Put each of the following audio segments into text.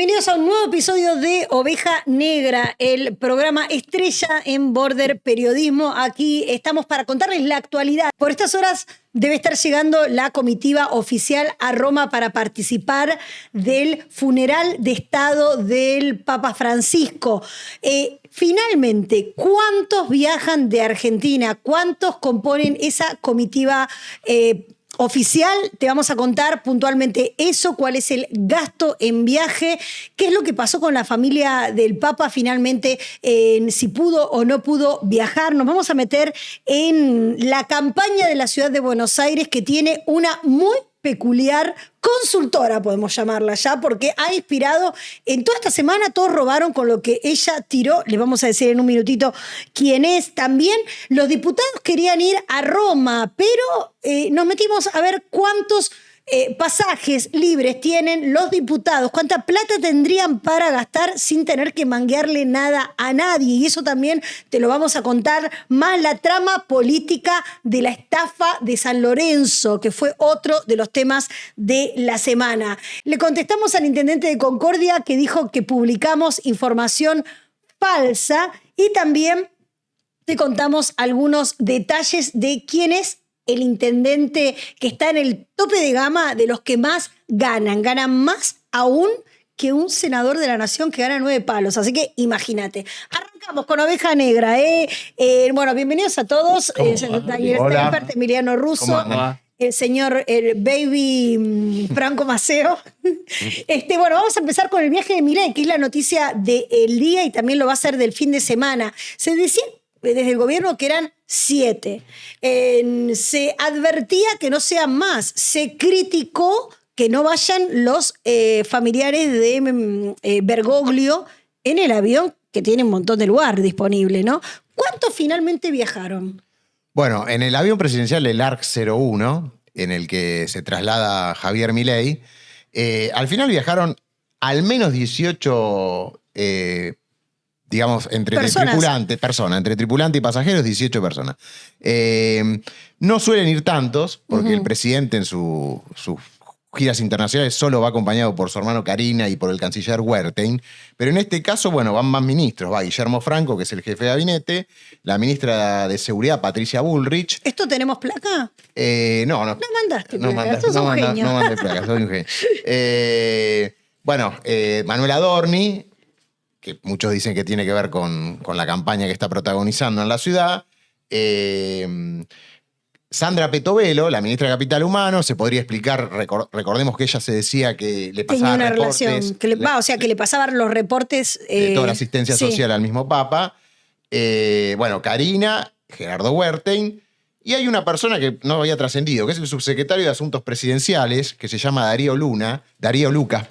Bienvenidos a un nuevo episodio de Oveja Negra, el programa estrella en Border Periodismo. Aquí estamos para contarles la actualidad. Por estas horas debe estar llegando la comitiva oficial a Roma para participar del funeral de Estado del Papa Francisco. Finalmente, ¿cuántos viajan de Argentina? ¿Cuántos componen esa comitiva oficial? Te vamos a contar puntualmente eso, cuál es el gasto en viaje, qué es lo que pasó con la familia del Papa finalmente, si pudo o no pudo viajar. Nos vamos a meter en la campaña de la ciudad de Buenos Aires, que tiene una muy peculiar consultora, podemos llamarla ya, porque ha inspirado en toda esta semana. Todos robaron con lo que ella tiró. Les vamos a decir en un minutito quién es. También los diputados querían ir a Roma, pero nos metimos a ver cuántos pasajes libres tienen los diputados, cuánta plata tendrían para gastar sin tener que manguearle nada a nadie. Y eso también te lo vamos a contar, más la trama política de la estafa de San Lorenzo, que fue otro de los temas de la semana. Le contestamos al intendente de Concordia, que dijo que publicamos información falsa, y también te contamos algunos detalles de quién es el intendente que está en el tope de gama de los que más ganan. Ganan más aún que un senador de la nación que gana 9 palos. Así que imagínate. Arrancamos con Oveja Negra. Bueno, bienvenidos a todos. Daniel Stempert, Emiliano Russo, el señor Baby Franco Maceo. Bueno, vamos a empezar con el viaje de Milei, que es la noticia del día y también lo va a ser del fin de semana. Se decía desde el gobierno que eran 7. Se advertía que no sean más. Se criticó que no vayan los familiares de Bergoglio en el avión, que tiene un montón de lugar disponible, ¿no? ¿Cuántos finalmente viajaron? Bueno, en el avión presidencial, el ARC 01, en el que se traslada Javier Milei, al final viajaron al menos 18 digamos, entre tripulante y pasajeros, 18 personas. No suelen ir tantos, porque el presidente en sus giras internacionales solo va acompañado por su hermano Carina y por el canciller Wertheim, pero en este caso, bueno, van más ministros. Va Guillermo Franco, que es el jefe de gabinete, la ministra de Seguridad, Patricia Bullrich. ¿Esto tenemos placa? No. No mandaste placa, sos un genio. No mandé placa, soy un genio. Manuel Adorni, que muchos dicen que tiene que ver con la campaña que está protagonizando en la ciudad. Sandra Petovelo, la ministra de Capital Humano, se podría explicar, recordemos que ella se decía que le pasaba tenía una reportes, relación, que le pasaban los reportes de toda la asistencia social al mismo Papa. Carina, Gerardo Wertheim, y hay una persona que no había trascendido, que es el subsecretario de Asuntos Presidenciales, que se llama Darío Lucas,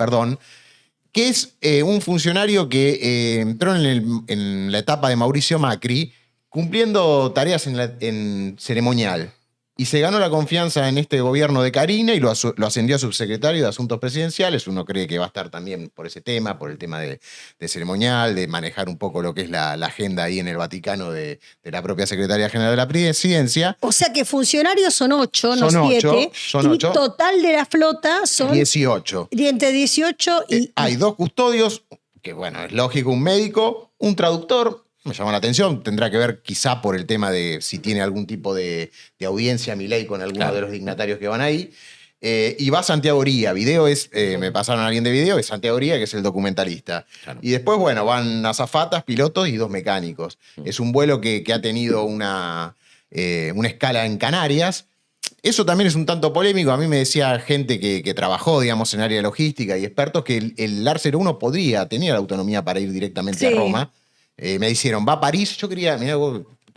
que es un funcionario que entró en la etapa de Mauricio Macri cumpliendo tareas en ceremonial. Y se ganó la confianza en este gobierno de Carina y lo ascendió a subsecretario de Asuntos Presidenciales. Uno cree que va a estar también por ese tema, por el tema de ceremonial, de manejar un poco lo que es la agenda ahí en el Vaticano de la propia Secretaría General de la Presidencia. O sea que funcionarios son 8, no 7. Son 8. Y total de la flota son 18. Entre 18 y... Hay 2 custodios, que bueno, es lógico, un médico, un traductor. Me llama la atención, tendrá que ver quizá por el tema de si tiene algún tipo de audiencia Milei con alguno de los dignatarios que van ahí. Y va Santiago Oría. Me pasaron a alguien de video, es Santiago Oría, que es el documentalista. Claro. Y después, van azafatas, pilotos y 2 mecánicos. Es un vuelo que ha tenido una escala en Canarias. Eso también es un tanto polémico. A mí me decía gente que trabajó, digamos, en área de logística y expertos que el ARC 01 tenía la autonomía para ir directamente a Roma. Me dijeron, va a París. Yo creía, mirá,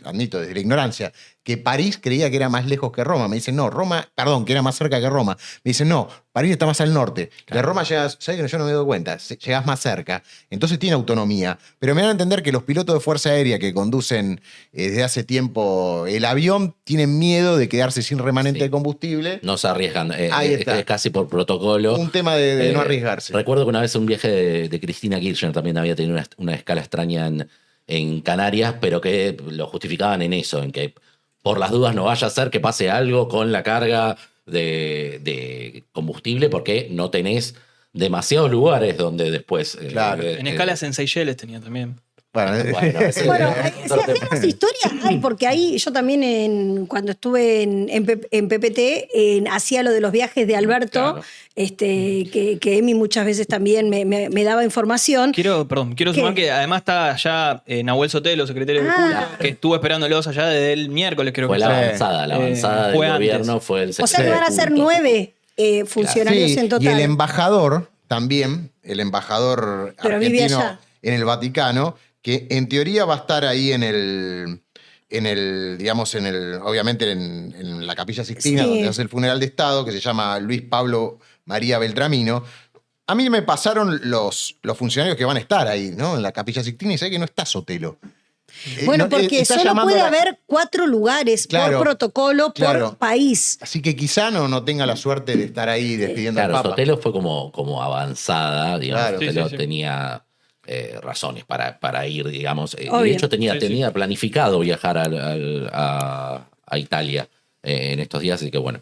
admito desde la ignorancia, que París creía que era más lejos que Roma. Me dicen, no, que era más cerca que Roma. Me dicen, no, París está más al norte. Claro. De Roma llegas, ¿sabes que yo no me doy cuenta? Llegas más cerca. Entonces tiene autonomía. Pero me dan a entender que los pilotos de Fuerza Aérea que conducen desde hace tiempo el avión tienen miedo de quedarse sin remanente de combustible. No se arriesgan. Es casi por protocolo. Un tema de no arriesgarse. Recuerdo que una vez un viaje de Cristina Kirchner también había tenido una escala extraña en Canarias, pero que lo justificaban en eso, en que por las dudas no vaya a ser que pase algo con la carga de combustible porque no tenés demasiados lugares donde después... Claro. En escalas en Seychelles tenía también. Bueno, Bueno, si hacemos historia, hay, porque ahí yo también cuando estuve en PPT hacía lo de los viajes de Alberto, Claro. que Emi muchas veces también me daba información. Quiero sumar que además está allá Nahuel Sotelo, secretario de Cultura, que estuvo esperándolos allá desde el miércoles, creo Fue que la fue. avanzada del fue antes. gobierno, fue el O sea que van a ser 9 funcionarios sí, en total. y el embajador también, el embajador Pero vive argentino allá. en el Vaticano, que en teoría va a estar ahí obviamente en la Capilla Sixtina, Sí. donde hace el funeral de Estado, que se llama Luis Pablo María Beltramino. A mí me pasaron los funcionarios que van a estar ahí, ¿no? En la Capilla Sixtina, y sé que no está Sotelo. Bueno, No, porque está solo llamando puede a la- haber 4 lugares Claro, por protocolo, claro. por país. Así que quizá no tenga la suerte de estar ahí despidiendo al Claro, Papa. Sotelo fue como avanzada, digamos. Claro. Sotelo Sí, sí, sí. tenía razones para ir, digamos. De Obvio. hecho, tenía Sí, sí. planificado viajar a Italia en estos días, así que bueno.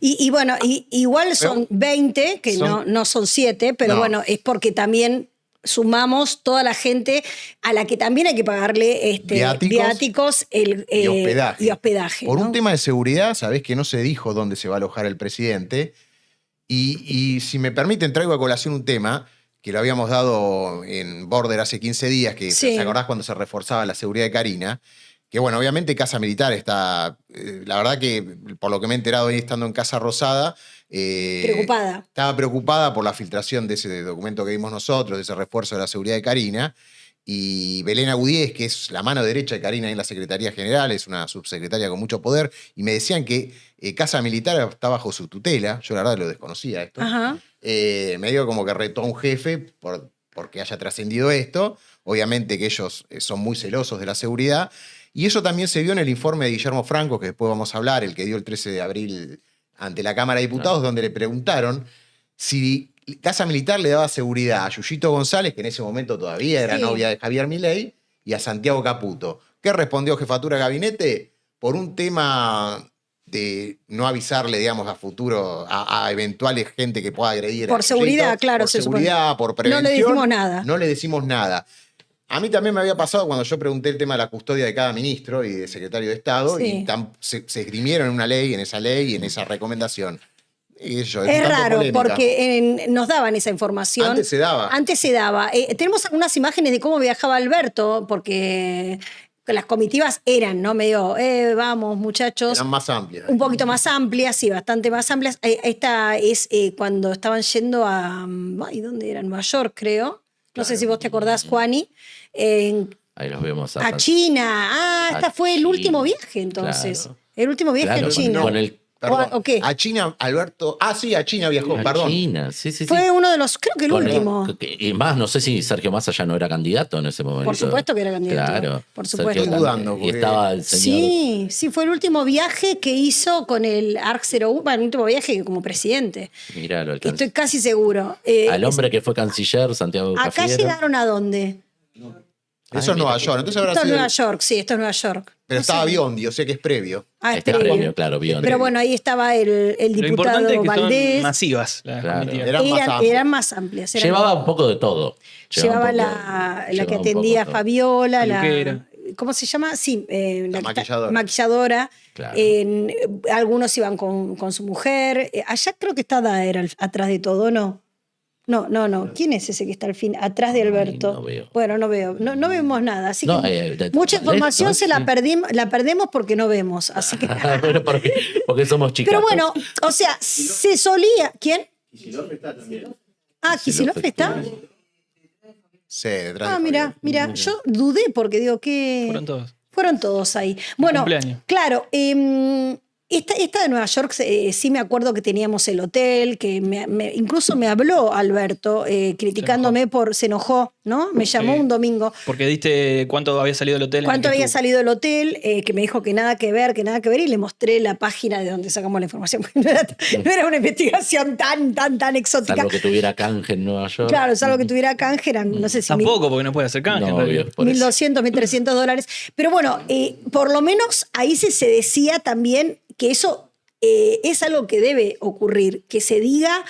Y bueno, igual son 20, que son- no son 7, pero No. bueno, es porque también sumamos toda la gente a la que también hay que pagarle viáticos y hospedaje. y hospedaje, Por ¿no? un tema de seguridad, sabés que no se dijo dónde se va a alojar el presidente. Y si me permiten, traigo a colación un tema que lo habíamos dado en Border hace 15 días, que Sí. ¿te acordás cuando se reforzaba la seguridad de Karina? Que bueno, obviamente Casa Militar está, la verdad que por lo que me he enterado hoy estando en Casa Rosada, Preocupada. estaba preocupada por la filtración de ese documento que vimos nosotros, de ese refuerzo de la seguridad de Karina. Y Belén Agudiez, que es la mano derecha de Karina en la Secretaría General, es una subsecretaria con mucho poder, y me decían que Casa Militar está bajo su tutela. Yo la verdad lo desconocía esto. Ajá. Me digo como que retó a un jefe porque haya trascendido esto. Obviamente que ellos son muy celosos de la seguridad. Y eso también se vio en el informe de Guillermo Franco, que después vamos a hablar, el que dio el 13 de abril ante la Cámara de Diputados, donde le preguntaron si Casa Militar le daba seguridad a Yuyito González, que en ese momento todavía era Sí. novia de Javier Milei, y a Santiago Caputo. ¿Qué respondió Jefatura de Gabinete? Por un tema de no avisarle, digamos, a futuro, a eventuales gente que pueda agredir. Por a seguridad, Yuyito, claro, Por se supone. seguridad, por No prevención. le decimos nada. No le decimos nada. A mí también me había pasado cuando yo pregunté el tema de la custodia de cada ministro y de secretario de Estado, Sí. y se esgrimieron en una ley, en esa ley y en esa recomendación. Y eso, Es tanto raro polémica. porque nos daban esa información. Antes se daba. Antes se daba. Tenemos algunas imágenes de cómo viajaba Alberto, porque las comitivas eran, ¿no? Medio, vamos, muchachos. Eran más amplias. Un poquito más amplias, sí, bastante más amplias. Esta es cuando estaban yendo a. Ay, ¿dónde era? Nueva York, creo. No sé si vos te acordás, Juani. Ahí los vemos A China. Ah, esta fue el China, último viaje, entonces. claro. El último viaje Claro, a China. con el- Perdón. ¿O qué? A China, Alberto. Ah, sí, a China viajó, a perdón. China, sí. Fue uno de los, creo que el Con último. Y más, no sé si Sergio Massa ya no era candidato en ese momento. Por supuesto que era candidato. Claro. Por Sergio supuesto. Estoy dudando, Y porque- estaba el señor. Sí, fue el último viaje que hizo con el ARC 01, bueno, el último viaje como presidente. Míralo, Estoy casi seguro. al hombre que fue canciller, Santiago Acá Cafiero. llegaron a dónde? Eso es Nueva York. Entonces habrá Esto es sido. Nueva York, sí, esto es Nueva York. Pero No estaba sé. Biondi, o sea que es previo. Ah, Este previo. premio, claro, Biondi. Pero bueno, ahí estaba el Lo diputado importante es que Valdés. son masivas las Claro. comitivas. Eran más amplias. Eran más amplias. eran- Llevaba un poco de todo. Llevaba un poco- la que llevaba un poco atendía a de todo. Fabiola, Peluquera. ¿cómo se llama? Sí, La que está- maquilladora. maquilladora. Claro. Algunos iban con su mujer. Allá creo que está Daer atrás de todo, ¿no? No. ¿Quién es ese que está al fin? Atrás de Ay, Alberto. no veo. Bueno, no veo. No vemos nada. Así No, que de- mucha información ¿no? se la Sí. perdemos porque no vemos. Así que. Bueno, porque somos chicos. Pero bueno, o sea, se solía. ¿Quién? Ah, Kicillof está. Sí, detrás Ah, de mira, Fabiola. yo dudé porque digo que. Fueron todos. Fueron todos ahí. Bueno, cumpleaños. claro, esta de Nueva York sí me acuerdo que teníamos el hotel, que incluso me habló Alberto criticándome se enojó, ¿no? Me llamó Sí. un domingo. Porque diste cuánto había salido el hotel. en el ¿Cuánto que había estuvo. salido el hotel? Que me dijo que nada que ver, y le mostré la página de donde sacamos la información. No era una investigación tan exótica. Salvo que tuviera canje en Nueva York. Claro, salvo que tuviera canje, eran, no sé si Tampoco, porque no puede hacer canje. en No, realidad. obvio, por eso. 1.200, 1.300 dólares. Pero bueno, por lo menos ahí se decía también que eso es algo que debe ocurrir, que se diga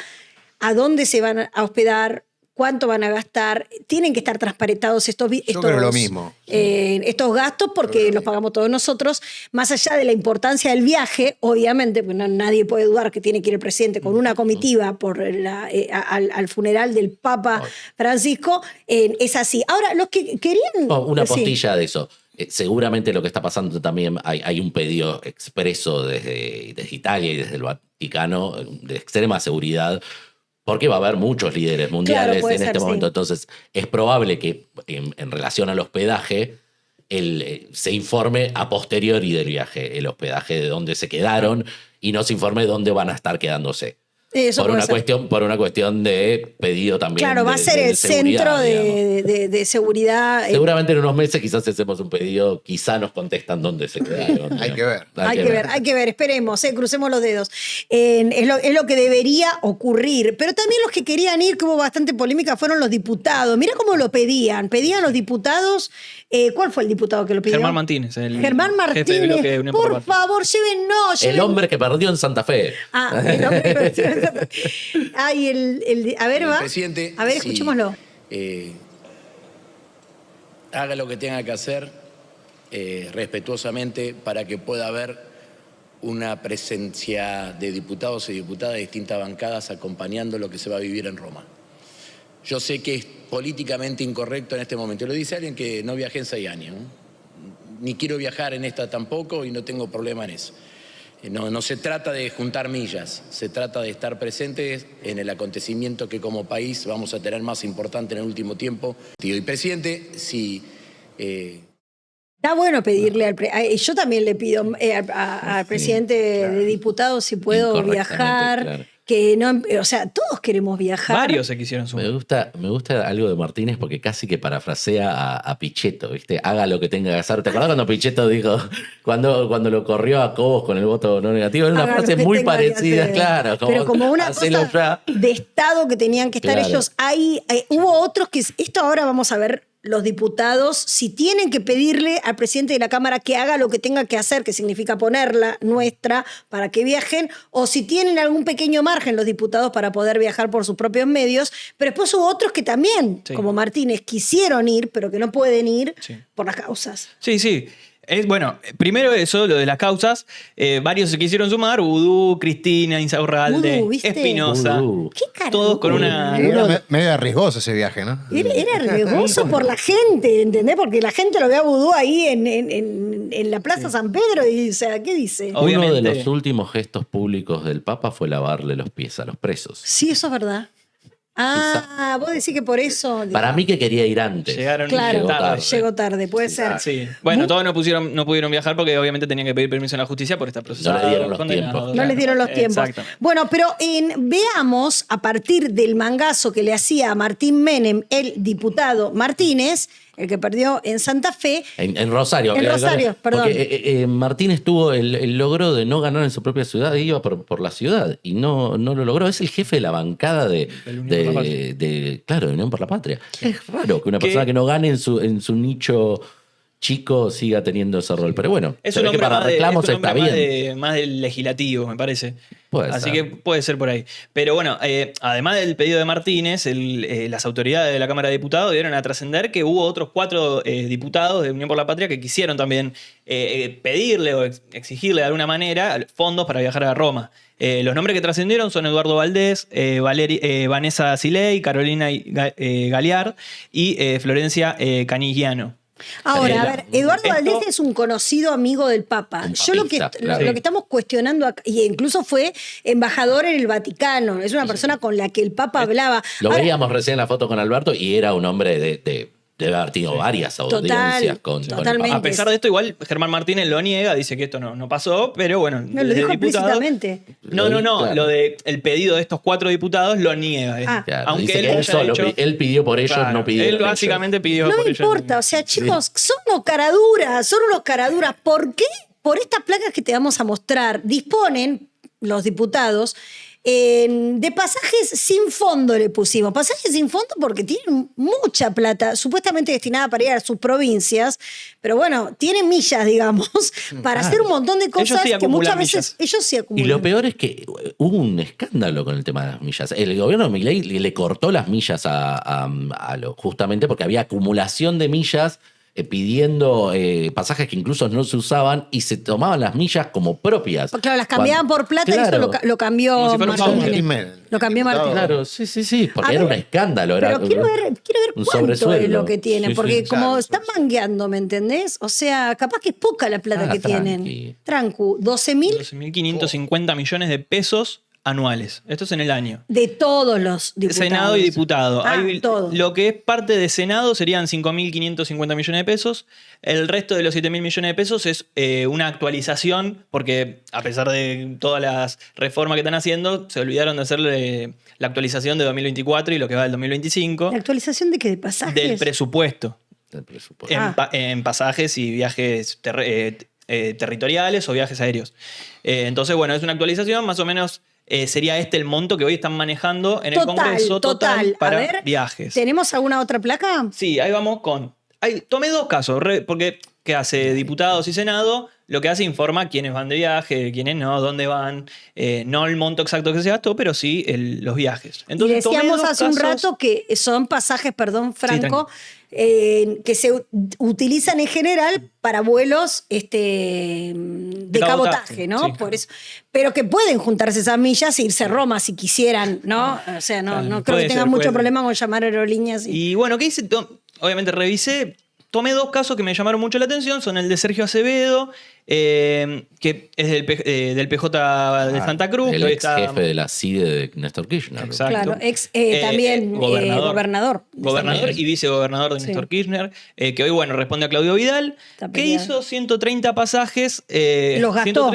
a dónde se van a hospedar, cuánto van a gastar. Tienen que estar transparentados estos creo lo mismo. estos gastos porque los pagamos todos nosotros, más allá de la importancia del viaje, obviamente, porque nadie puede dudar que tiene que ir el presidente con una comitiva al funeral del Papa Francisco, es así. Ahora, los que querían... Una postilla de eso. Seguramente lo que está pasando también, hay un pedido expreso desde Italia y desde el Vaticano de extrema seguridad, porque va a haber muchos líderes mundiales en este momento. Sí. Entonces, es probable que en relación al hospedaje se informe a posteriori del viaje, el hospedaje de dónde se quedaron y no se informe dónde van a estar quedándose. Por una cuestión de pedido también. Claro, va a ser el centro de seguridad. Seguramente en unos meses quizás hacemos un pedido, quizá nos contestan dónde se quedaron. Hay que ver. Hay que ver, esperemos, crucemos los dedos. Es lo que debería ocurrir. Pero también los que querían ir, que hubo bastante polémica, fueron los diputados. Mira cómo lo pedían. Pedían los diputados. ¿Cuál fue el diputado que lo pidió? Germán Martínez. Germán Martínez. Por favor, llévennos. El hombre que perdió en Santa Fe. El hombre que perdió en Santa Fe. Ay, a ver, va. Presidente, a ver, escuchémoslo. Haga lo que tenga que hacer respetuosamente para que pueda haber una presencia de diputados y diputadas de distintas bancadas acompañando lo que se va a vivir en Roma. Yo sé que es políticamente incorrecto en este momento. Lo dice alguien que no viajé en 6 años. Ni quiero viajar en esta tampoco y no tengo problema en eso. No se trata de juntar millas, se trata de estar presentes en el acontecimiento que como país vamos a tener más importante en el último tiempo. Y presidente, si... Está bueno pedirle yo también le pido al presidente de diputados si puedo viajar. Claro. Que no, o sea, todos queremos viajar. Varios se quisieron sumar. Me gusta algo de Martínez porque casi que parafrasea a Pichetto, ¿viste? Haga lo que tenga que hacer. ¿Te acordás cuando Pichetto dijo, cuando lo corrió a Cobos con el voto no negativo? Era una frase muy parecida, claro. Pero como una cosa de Estado que tenían que estar ellos ahí. Hubo otros que, esto ahora vamos a ver, los diputados, si tienen que pedirle al presidente de la Cámara que haga lo que tenga que hacer, que significa ponerla nuestra para que viajen, o si tienen algún pequeño margen los diputados para poder viajar por sus propios medios, pero después hubo otros que también, como Martínez, quisieron ir, pero que no pueden ir por las causas. Sí. Bueno, primero eso, lo de las causas. Varios se quisieron sumar. Udú, Cristina, Insaurralde, Espinosa. ¿Qué carajo? Todos con una... Era medio arriesgoso ese viaje, ¿no? Era arriesgoso por la gente, ¿entendés? Porque la gente lo ve a Vudú ahí en la Plaza San Pedro y, o sea, ¿qué dice? Uno de los últimos gestos públicos del Papa fue lavarle los pies a los presos. Sí, eso es verdad. Vos decís que por eso... Para mí que quería ir antes. Llegó tarde, puede ser. Sí. Bueno, todos no pudieron viajar porque obviamente tenían que pedir permiso en la justicia por estar procesados. No le dieron los tiempos. No les dieron los tiempos. Bueno, pero veamos a partir del mangazo que le hacía a Martín Menem, el diputado Martínez, el que perdió en Santa Fe. En Rosario. En Rosario, perdón. Porque Martínez tuvo el logro de no ganar en su propia ciudad, iba por la ciudad y no lo logró. Es el jefe de la bancada de Unión por la Patria. Es raro que una persona que no gane en su nicho chico siga teniendo ese rol. Pero bueno, es un hombre que para reclamos está bien. Más del legislativo, me parece. Así que puede ser por ahí. Pero bueno, además del pedido de Martínez, las autoridades de la Cámara de Diputados dieron a trascender que hubo otros 4 diputados de Unión por la Patria que quisieron también pedirle o exigirle de alguna manera fondos para viajar a Roma. Los nombres que trascendieron son Eduardo Valdés, Vanessa Siley, Carolina Galeard y Florencia Canigiano. Ahora, a ver, Eduardo Valdés es un conocido amigo del Papa. Lo que estamos cuestionando acá, y incluso fue embajador en el Vaticano, es una persona con la que el Papa hablaba. Veíamos recién en la foto con Alberto y era un hombre debe haber tenido varias audiencias con el Papa. A pesar de esto, igual Germán Martínez lo niega, dice que esto no pasó, pero bueno, no lo dijo explícitamente. No, lo de el pedido de estos 4 diputados lo niega. Claro, aunque él pidió por ellos, no pidió. Él básicamente pidió por ellos. No importa, o sea, chicos, son unos caraduras. ¿Por qué? Por estas placas que te vamos a mostrar, disponen los diputados De pasajes sin fondo le pusimos. Pasajes sin fondo porque tienen mucha plata, supuestamente destinada para ir a sus provincias, pero bueno, tienen millas, digamos, para hacer un montón de cosas sí que muchas acumulan veces ellos sí acumulan. Y lo peor es que hubo un escándalo con el tema de las millas. El gobierno de Milei le cortó las millas justamente porque había acumulación de millas pidiendo pasajes que incluso no se usaban y se tomaban las millas como propias. Claro, las cambiaban por plata y Claro. eso lo cambió Como si fuera un Martínez. Martín. Lo cambió Martínez. Claro, sí, porque A era ver, un escándalo. Era Pero quiero ver un cuánto es sobresueldo. lo que tienen, Sí, porque sí. como Claro, están mangueando, ¿me entendés? O sea, capaz que es poca la plata que tranqui. tienen. Trancu, 12.000 12.550 millones de pesos anuales. Esto es en el año. de todos los diputados. Senado y diputado. Todo. Lo que es parte de Senado serían 5.550 millones de pesos. El resto de los 7.000 millones de pesos es una actualización, porque a pesar de todas las reformas que están haciendo, se olvidaron de hacerle la actualización de 2024 y lo que va del 2025 ¿La actualización de qué? ¿De pasajes? del presupuesto. El presupuesto. En pasajes y viajes territoriales o viajes aéreos. Entonces, bueno, es una actualización, más o menos sería este el monto que hoy están manejando en el Congreso total para A ver, viajes. ¿tenemos alguna otra placa? Sí, ahí vamos con... tomé dos casos, porque ¿qué hace diputados y Senado? Lo que hace informa quiénes van de viaje, quiénes no, dónde van, no el monto exacto que se gastó, pero sí los viajes. Entonces, y decíamos tomé dos hace un casos- rato que son pasajes, perdón, Franco, que se utilizan en general para vuelos de cabotaje, ¿no? Sí. Por eso. Pero que pueden juntarse esas millas e irse a Roma si quisieran, ¿no? O sea, no, Claro, no creo puede que tengan ser, mucho puede ser. problema con llamar aerolíneas. Y bueno, ¿qué hice? Obviamente revisé, tomé dos casos que me llamaron mucho la atención, son el de Sergio Acevedo, que es del PJ de Santa Cruz, El que hoy ex está... jefe de la CIDE de Néstor Kirchner. Exacto. Claro, también gobernador. Gobernador y vicegobernador de Sí. Néstor Kirchner, que hoy, bueno, responde a Claudio Vidal, Está que peleado. hizo 130 pasajes. Los gastó.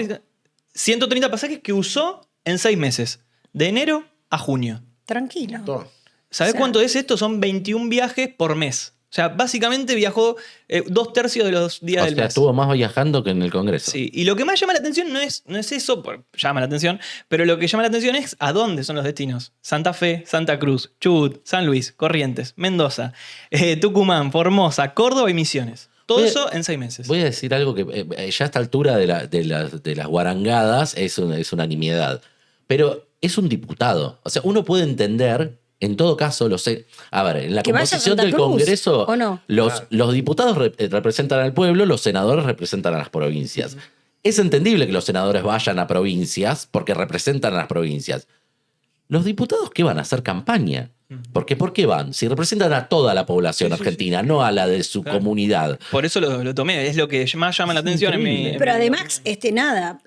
130 pasajes que usó en 6 meses, de enero a junio. Tranquilo. Todo. ¿Sabés O sea- cuánto es esto? Son 21 viajes por mes. O sea, básicamente viajó 2/3 de los días O del sea, mes. estuvo más viajando que en el Congreso. Sí, y lo que más llama la atención no es eso, llama la atención, pero lo que llama la atención es a dónde son los destinos. Santa Fe, Santa Cruz, Chubut, San Luis, Corrientes, Mendoza, Tucumán, Formosa, Córdoba y Misiones. Todo Voy a- eso en 6 meses. Voy a decir algo que ya a esta altura de las guarangadas es una nimiedad. Pero es un diputado. O sea, uno puede entender, en todo caso, a ver, en la Que vaya a composición Santa del Cruz, Congreso, ¿o no? los diputados representan al pueblo, los senadores representan a las provincias. Es entendible que los senadores vayan a provincias porque representan a las provincias. ¿Los diputados qué van a hacer campaña? Porque ¿por qué van? Si representan a toda la población argentina, no a la de su Claro. comunidad. Por eso lo tomé, es lo que más llama la atención en mi... increíble. Pero además, nada,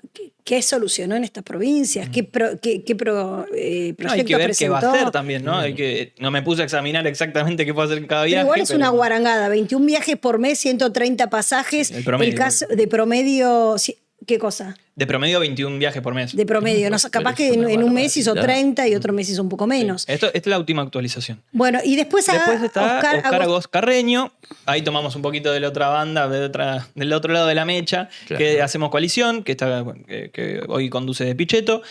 ¿qué solucionó en estas provincias? ¿Qué proyecto No, hay que ver qué va a presentó? hacer también, ¿no? No me puse a examinar exactamente qué fue a hacer en cada Pero viaje. igual es pero- una guarangada, 21 viajes por mes, 130 pasajes. Sí, el promedio. El caso de promedio, ¿qué cosa? De promedio 21 viajes por mes. De promedio, no, capaz que es una en un mes hizo barbaridad. 30 y otro mes hizo un poco menos. Esta es la última actualización. Bueno, y después, Después está Oscar Agos- Agos Carreño. Ahí tomamos un poquito de la otra banda, del otro lado de la mecha, Claro. que hacemos coalición, que hoy conduce de Pichetto,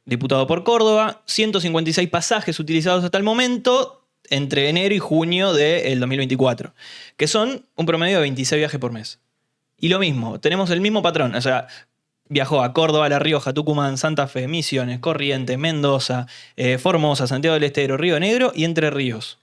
diputado por Córdoba. 156 pasajes utilizados hasta el momento entre enero y junio del 2024, que son un promedio de 26 viajes por mes. Y lo mismo, tenemos el mismo patrón. O sea, viajó a Córdoba, La Rioja, Tucumán, Santa Fe, Misiones, Corrientes, Mendoza, Formosa, Santiago del Estero, Río Negro y Entre Ríos.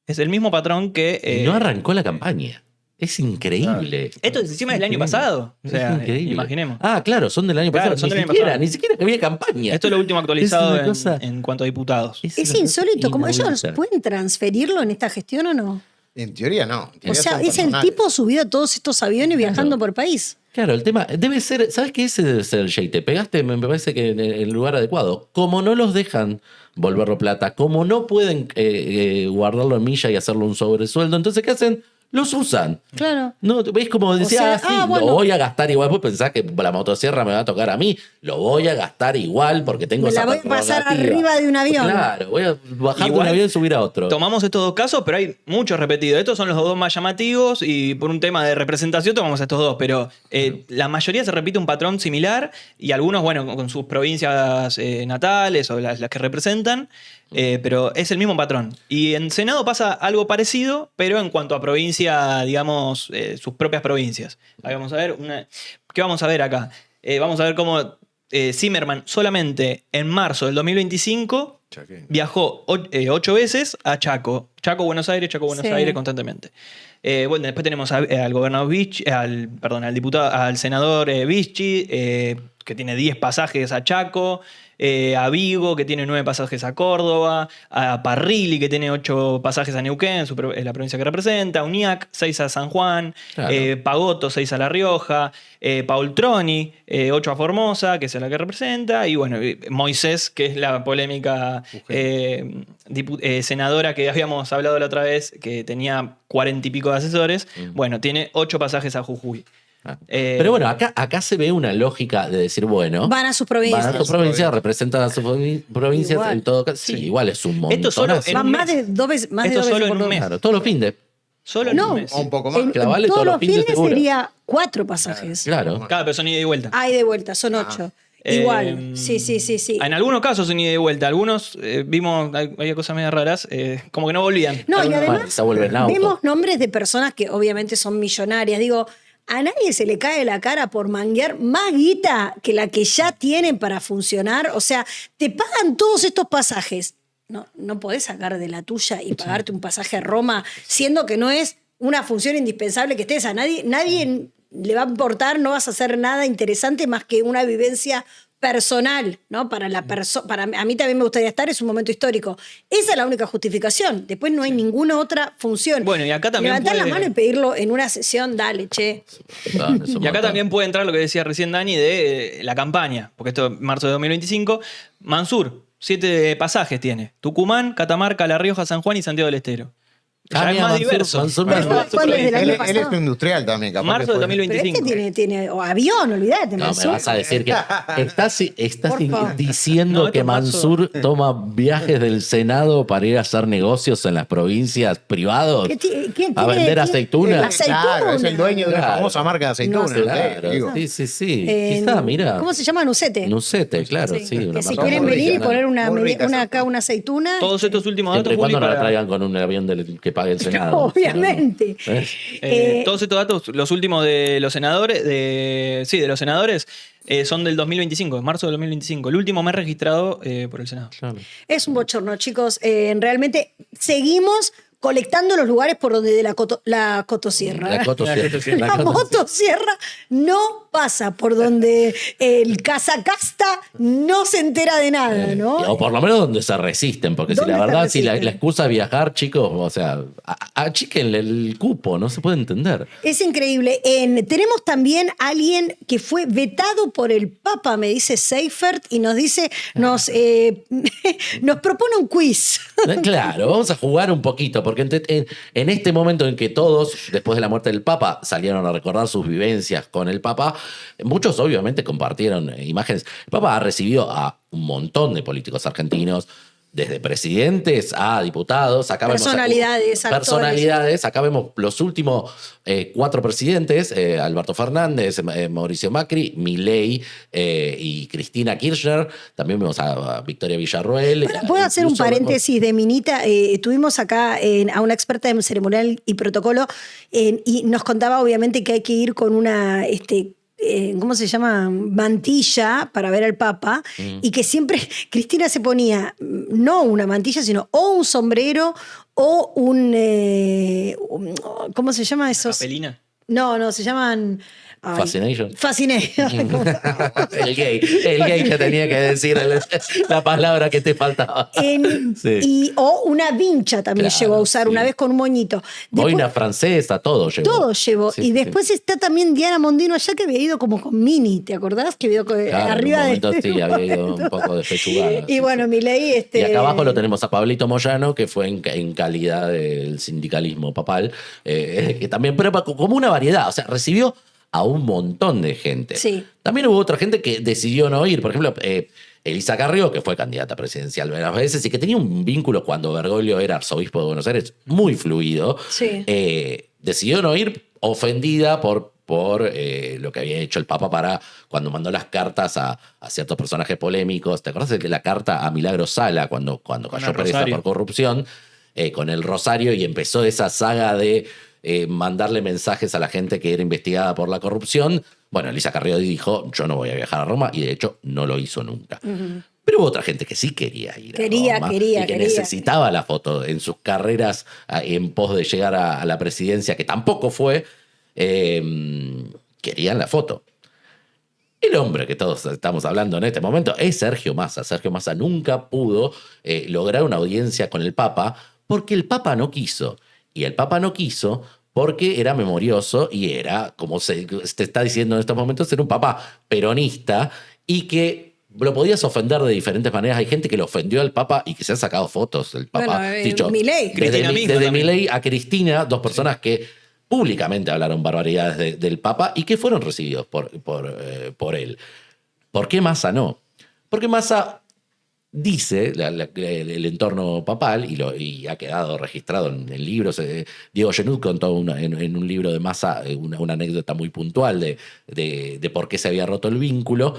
Es el mismo patrón que... Y no arrancó la campaña. Es increíble. Esto es encima del año pasado. O sea, Es increíble. imaginemos. Ah, claro, son del año Claro, pasado. son del año pasado. Ni siquiera había campaña. Esto es lo último actualizado Es una cosa- en cuanto a diputados. Es una cosa insólito, como ellos inaudita. pueden transferirlo en esta gestión o no. En teoría no. En O teoría sea, son es el personales. tipo subido a todos estos aviones viajando por el país. Claro, el tema debe ser, ¿sabes qué? Ese debe ser el Jay. Te pegaste, me parece que en el lugar adecuado. Como no los dejan volverlo plata, como no pueden guardarlo en milla y hacerlo un sobresueldo, entonces ¿qué hacen? los usan. Claro. No, es como decía, sea, bueno. lo voy a gastar igual. Vos pensás que la motosierra me va a tocar a mí. Lo voy a gastar igual porque tengo Me esa la voy a pasar prerrogativa. arriba de un avión. Claro, voy a bajar de Igual, un avión y subir a otro. Tomamos estos dos casos, pero hay muchos repetidos. Estos son los dos más llamativos y por un tema de representación tomamos estos dos, pero la mayoría se repite un patrón similar y algunos, bueno, con sus provincias natales o las que representan, pero es el mismo patrón. Y en Senado pasa algo parecido, pero en cuanto a provincia, digamos, sus propias provincias. Ahí vamos a ver, ¿qué vamos a ver acá? Vamos a ver cómo Zimmerman solamente en marzo del 2025 viajó 8 veces a Chaco. Chaco, Buenos Aires, Chaco, Buenos Sí. Aires constantemente. Bueno, después tenemos al gobernador Vichy, al diputado, al senador Vichy, que tiene 10 pasajes a Chaco, a Vigo, que tiene 9 pasajes a Córdoba, a Parrilli, que tiene 8 pasajes a Neuquén, la provincia que representa, a Uniac, 6 a San Juan, Claro. Pagotto, 6 a La Rioja, Paultroni, 8 a Formosa, que es la que representa, y bueno, Moisés, que es la polémica senadora que habíamos hablado la otra vez, que tenía 40 y pico de asesores, bueno, tiene 8 pasajes a Jujuy. Pero bueno, acá se ve una lógica de decir, bueno, Van a sus provincias. van a sus provincias, representan a sus provincias Igual. en todo caso. Sí, igual es un montón. Esto solo en Van un más mes. de 2 veces, más de Esto 2 veces solo por en un dos. mes. Claro, todos los fines. Solo en No. un mes. O un poco más. Clavale todos todos los los fines fines seguro. sería 4 pasajes. Claro. Cada persona ida y vuelta. Hay de vuelta, son 8. Igual. Sí. En algunos casos son ida y vuelta. Algunos vimos, había cosas medio raras, como que no volvían. No, y Bueno, además se vuelve en auto. vemos nombres de personas que obviamente son millonarias. Digo, a nadie se le cae la cara por manguear más guita que la que ya tienen para funcionar. O sea, te pagan todos estos pasajes. No podés sacar de la tuya y pagarte un pasaje a Roma, siendo que no es una función indispensable que estés. A nadie le va a importar, no vas a hacer nada interesante más que una vivencia personal, ¿no? Para a mí también me gustaría estar, es un momento histórico. Esa es la única justificación. Después no hay ninguna otra función. Bueno, y acá también levantar la puede- mano y pedirlo en una sesión, dale, che. Ah, es un Y acá montón. también puede entrar lo que decía recién Dani de la campaña, porque esto es marzo de 2025. Mansur, 7 pasajes tiene. Tucumán, Catamarca, La Rioja, San Juan y Santiago del Estero. Ya es mira, más Mansur, diverso. Mansur, Pero Mansur. ¿cuál es del año Él es pasado? un industrial también, capaz. Marzo que del fue. Pero 2025. este tiene o avión, olvídate. No, me Mansur. vas a decir que estás Por favor. diciendo No, esto que es marzo. Mansur toma viajes del Senado para ir a hacer negocios en las provincias privados ¿Quién a vender aceitunas. aceitunas? Claro, es el dueño de una Claro. famosa marca de aceitunas. No, no sé, Claro, digo. sí. Quizá, mira. ¿Cómo se llama? Nucete. Nucete, claro, sí. Sí, una que si marca quieren muy venir y regional. poner Muy ricas. acá una aceituna. Todos estos últimos datos, Siempre y Juli, cuando no la para- traigan con un avión que pague el Senado. Obviamente. todos estos datos, los últimos de los senadores, de los senadores, son del 2025, marzo del 2025, el último mes registrado por el Senado. Claro. Es un bochorno, chicos. Realmente seguimos colectando los lugares por donde de la cotosierra. La cotosierra. La motosierra no pasa por donde el cazacasta no se entera de nada, ¿no? O por lo menos donde se resisten, porque si ¿Dónde la se verdad, si la resisten? excusa es viajar, chicos, o sea, achíquenle el cupo, no se puede entender. Es increíble. Tenemos también a alguien que fue vetado por el Papa, me dice Seifert, y nos dice, nos propone un quiz. Claro, vamos a jugar un poquito, porque en este momento en que todos, después de la muerte del Papa, salieron a recordar sus vivencias con el Papa, muchos obviamente compartieron imágenes. El Papa ha recibido a un montón de políticos argentinos, desde presidentes a diputados. Acá vemos Personalidades, actores. personalidades. Acá vemos los últimos 4 presidentes, Alberto Fernández, Mauricio Macri, Milei y Cristina Kirchner. También vemos a Victoria Villarroel. ¿Puedo hacer un Incluso vemos- paréntesis de Minita? Tuvimos acá a una experta en ceremonial y protocolo y nos contaba obviamente que hay que ir con una... ¿cómo se llama? Mantilla para ver al Papa, y que siempre Cristina se ponía no una mantilla, sino o un sombrero o ¿cómo se llama eso? Capelina. No, se llaman... ay, Fascination. Fascination. El gay que tenía que decir la palabra que te faltaba. Sí. O una vincha también Claro, llegó a usar sí. una vez con un moñito. Después- Boina francesa, todo llevó. todo llevó. Sí, Y sí. después está también Diana Mondino allá que había ido como con Mini, ¿te acordás? Que había ido Claro, arriba en un momento de... sí, había ido un poco despechugada. Y sí, bueno, sí. Milei... Y acá abajo lo tenemos a Pablito Moyano, que fue en calidad del sindicalismo papal, que también, pero como una variedad, o sea, recibió a un montón de gente. Sí. También hubo otra gente que decidió no ir, por ejemplo, Elisa Carrió, que fue candidata presidencial varias veces y que tenía un vínculo cuando Bergoglio era arzobispo de Buenos Aires muy fluido, Sí. decidió no ir ofendida por lo que había hecho el Papa cuando mandó las cartas a ciertos personajes polémicos. ¿Te acuerdas de la carta a Milagro Sala cuando cayó el presa rosario. por corrupción? Con el rosario y empezó esa saga de mandarle mensajes a la gente que era investigada por la corrupción. Bueno, Elisa Carrió dijo, yo no voy a viajar a Roma, y de hecho no lo hizo nunca. Pero hubo otra gente que sí quería ir a Roma y que necesitaba la foto en sus carreras en pos de llegar a la presidencia, que tampoco fue, querían la foto. El hombre que todos estamos hablando en este momento es Sergio Massa. Sergio Massa nunca pudo lograr una audiencia con el Papa porque el Papa no quiso. Y el Papa no quiso porque era memorioso y era, como se está diciendo en estos momentos, era un Papa peronista y que lo podías ofender de diferentes maneras. Hay gente que lo ofendió al Papa y que se han sacado fotos del Papa. Bueno, Milei. Cristina misma Desde también. Milei a Cristina, dos personas que públicamente hablaron barbaridades del Papa y que fueron recibidos por él. ¿Por qué Massa no? Porque Massa dice, el entorno papal, y ha quedado registrado en libros, Diego Genud contó en un libro de Massa una anécdota muy puntual de por qué se había roto el vínculo,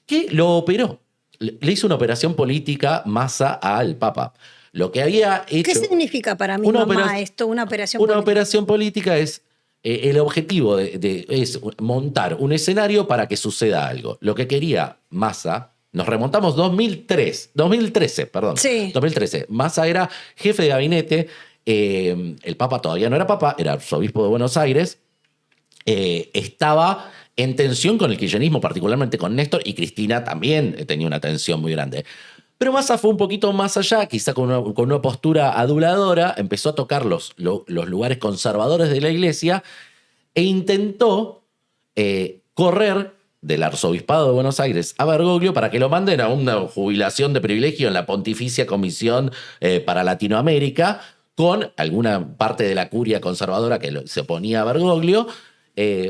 que lo operó. Le hizo una operación política Massa al Papa. Lo que había hecho... ¿Qué significa para mi Una mamá opera- esto, una operación Una política? operación política es... el objetivo es montar un escenario para que suceda algo. Lo que quería Massa, nos remontamos 2013, perdón. Sí. 2013. Massa era jefe de gabinete, el Papa todavía no era Papa, era arzobispo de Buenos Aires, estaba en tensión con el kirchnerismo, particularmente con Néstor, y Cristina también tenía una tensión muy grande. Pero Massa fue un poquito más allá, quizá con una postura aduladora, empezó a tocar los lugares conservadores de la iglesia e intentó correr del arzobispado de Buenos Aires a Bergoglio para que lo manden a una jubilación de privilegio en la Pontificia Comisión para Latinoamérica, con alguna parte de la curia conservadora que se oponía a Bergoglio,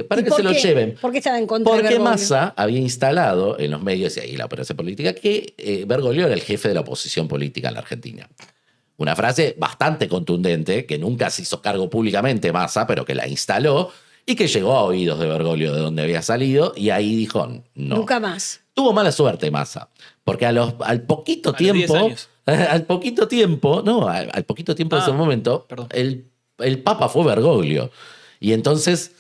para ¿Y que por se lo qué? lleven. ¿Por qué estaba en contra de Porque Bergoglio? Massa había instalado en los medios, y ahí la operación política, que Bergoglio era el jefe de la oposición política en la Argentina. Una frase bastante contundente, que nunca se hizo cargo públicamente Massa, pero que la instaló y que llegó a oídos de Bergoglio, de donde había salido, y ahí dijo no. Nunca más. Tuvo mala suerte Massa, porque al poquito A los 10 tiempo, años. al poquito tiempo de ese momento, perdón. el Papa fue Bergoglio. Y entonces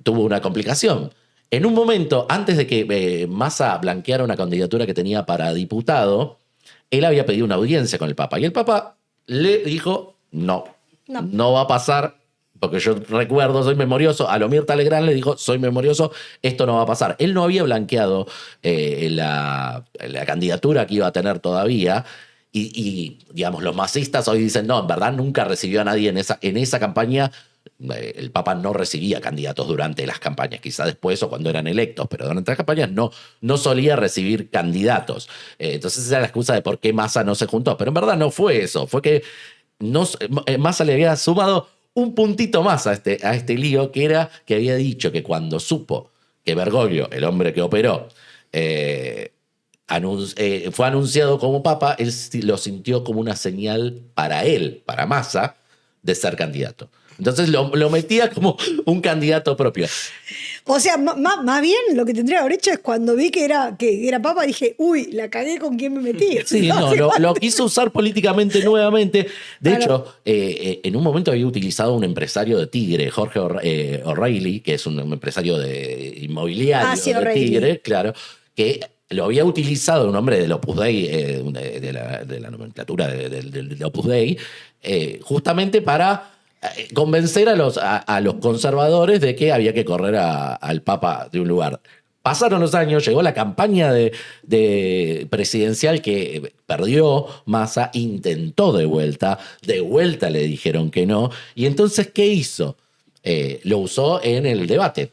tuvo una complicación. En un momento, antes de que Massa blanqueara una candidatura que tenía para diputado, él había pedido una audiencia con el Papa. Y el Papa le dijo, no va a pasar, porque yo recuerdo, soy memorioso. A lo Mirta Legrand le dijo, soy memorioso, esto no va a pasar. Él no había blanqueado la candidatura que iba a tener todavía. Y, digamos, los masistas hoy dicen, no, en verdad nunca recibió a nadie en esa campaña. El Papa no recibía candidatos durante las campañas, quizá después o cuando eran electos, pero durante las campañas no solía recibir candidatos. Entonces esa era la excusa de por qué Massa no se juntó. Pero en verdad no fue eso, fue que Massa le había sumado un puntito más a este lío, que era que había dicho que cuando supo que Bergoglio, el hombre que operó, fue anunciado como Papa, él lo sintió como una señal para él, para Massa, de ser candidato. Entonces lo metía como un candidato propio. O sea, más bien lo que tendría que haber hecho es cuando vi que era Papa, dije, uy, la cagué con quién me metí. Sí, no, lo quiso usar políticamente nuevamente. De hecho, en un momento había utilizado un empresario de Tigre, Jorge O'Reilly, que es un empresario inmobiliario Sí, de O'Reilly. Tigre, claro, que lo había utilizado un hombre del Opus Dei, de la nomenclatura del Opus Dei, justamente para convencer a los conservadores de que había que correr al Papa de un lugar. Pasaron los años, llegó la campaña de presidencial que perdió Massa, intentó de vuelta le dijeron que no, y entonces, ¿qué hizo? Lo usó en el debate.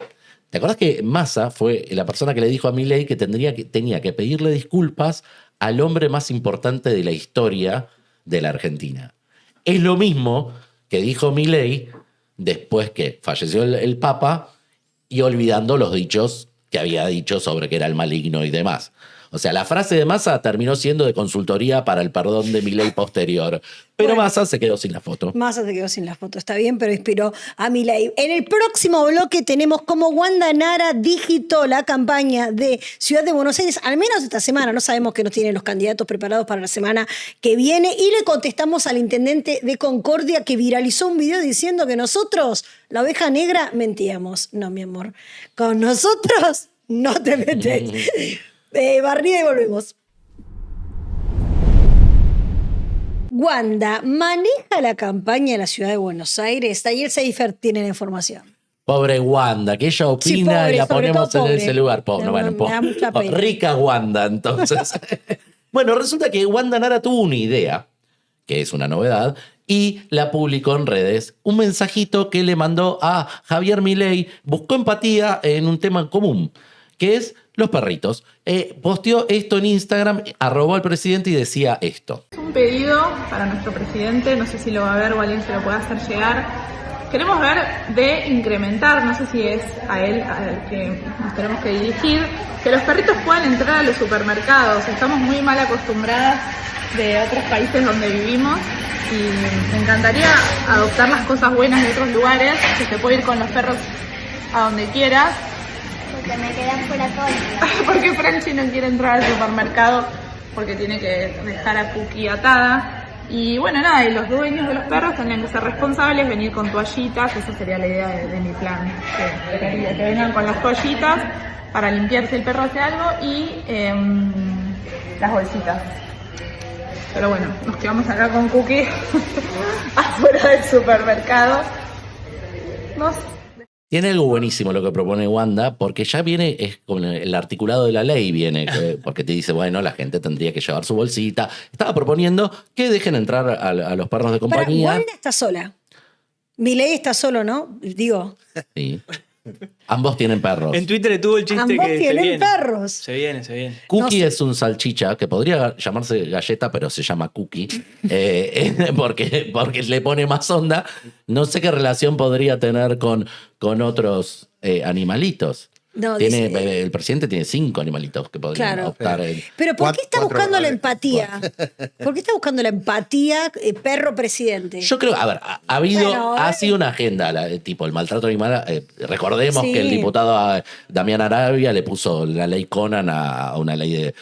¿Te acuerdas que Massa fue la persona que le dijo a Milei que tenía que pedirle disculpas al hombre más importante de la historia de la Argentina? Es lo mismo que dijo Milei después que falleció el Papa y olvidando los dichos que había dicho sobre que era el maligno y demás. O sea, la frase de Massa terminó siendo de consultoría para el perdón de Milei posterior. Pero bueno, Massa se quedó sin la foto. Massa se quedó sin la foto, está bien, pero inspiró a Milei. En el próximo bloque tenemos cómo Wanda Nara digitó la campaña de Ciudad de Buenos Aires, al menos esta semana. No sabemos qué nos tienen los candidatos preparados para la semana que viene. Y le contestamos al intendente de Concordia que viralizó un video diciendo que nosotros, la oveja negra, mentíamos. No, mi amor, con nosotros no te metes. Barrida y volvemos. Wanda maneja la campaña de la Ciudad de Buenos Aires. Daniel Seifert tiene la información. Pobre Wanda, que ella opina, sí, pobre, y la ponemos en ese lugar. Me da mucha pena. Rica Wanda, entonces. Bueno, resulta que Wanda Nara tuvo una idea, que es una novedad, y la publicó en redes. Un mensajito que le mandó a Javier Milei, buscó empatía en un tema en común, que es los perritos. Posteó esto en Instagram, arrobó al presidente y decía esto. Un pedido para nuestro presidente, no sé si lo va a ver o alguien se lo puede hacer llegar. Queremos ver de incrementar, no sé si es a él al que nos tenemos que dirigir, que los perritos puedan entrar a los supermercados. Estamos muy mal acostumbradas de otros países donde vivimos y me encantaría adoptar las cosas buenas de otros lugares, que se puede ir con los perros a donde quieras. Porque me quedan fuera todo. Porque Franchi no quiere entrar al supermercado porque tiene que dejar a Cookie atada. Y bueno, nada, y los dueños de los perros tendrían que ser responsables, venir con toallitas, esa sería la idea de mi plan. Que vengan con las toallitas para limpiar si el perro hace algo y las bolsitas. Pero bueno, nos quedamos acá con Cookie afuera del supermercado. No sé. Tiene algo buenísimo lo que propone Wanda, porque ya viene, es como el articulado de la ley viene, porque te dice, bueno, la gente tendría que llevar su bolsita. Estaba proponiendo que dejen entrar a los perros de compañía. Wanda está sola. Milei está solo, ¿no? Digo. Sí. Ambos tienen perros. En Twitter tuvo el chiste Ambos que tienen se viene. perros. Se viene. Cookie No sé. es un salchicha que podría llamarse galleta, pero se llama Cookie, porque le pone más onda. No sé qué relación podría tener con otros animalitos. No, El presidente tiene 5 animalitos que podrían optar. Pero ¿por qué está Cuatro buscando la roedores. empatía? ¿Por qué está buscando la empatía perro presidente? Yo creo, a ver, ha sido una agenda, tipo el maltrato animal. Recordemos Sí. que el diputado Damián Arabia le puso la ley Conan a una ley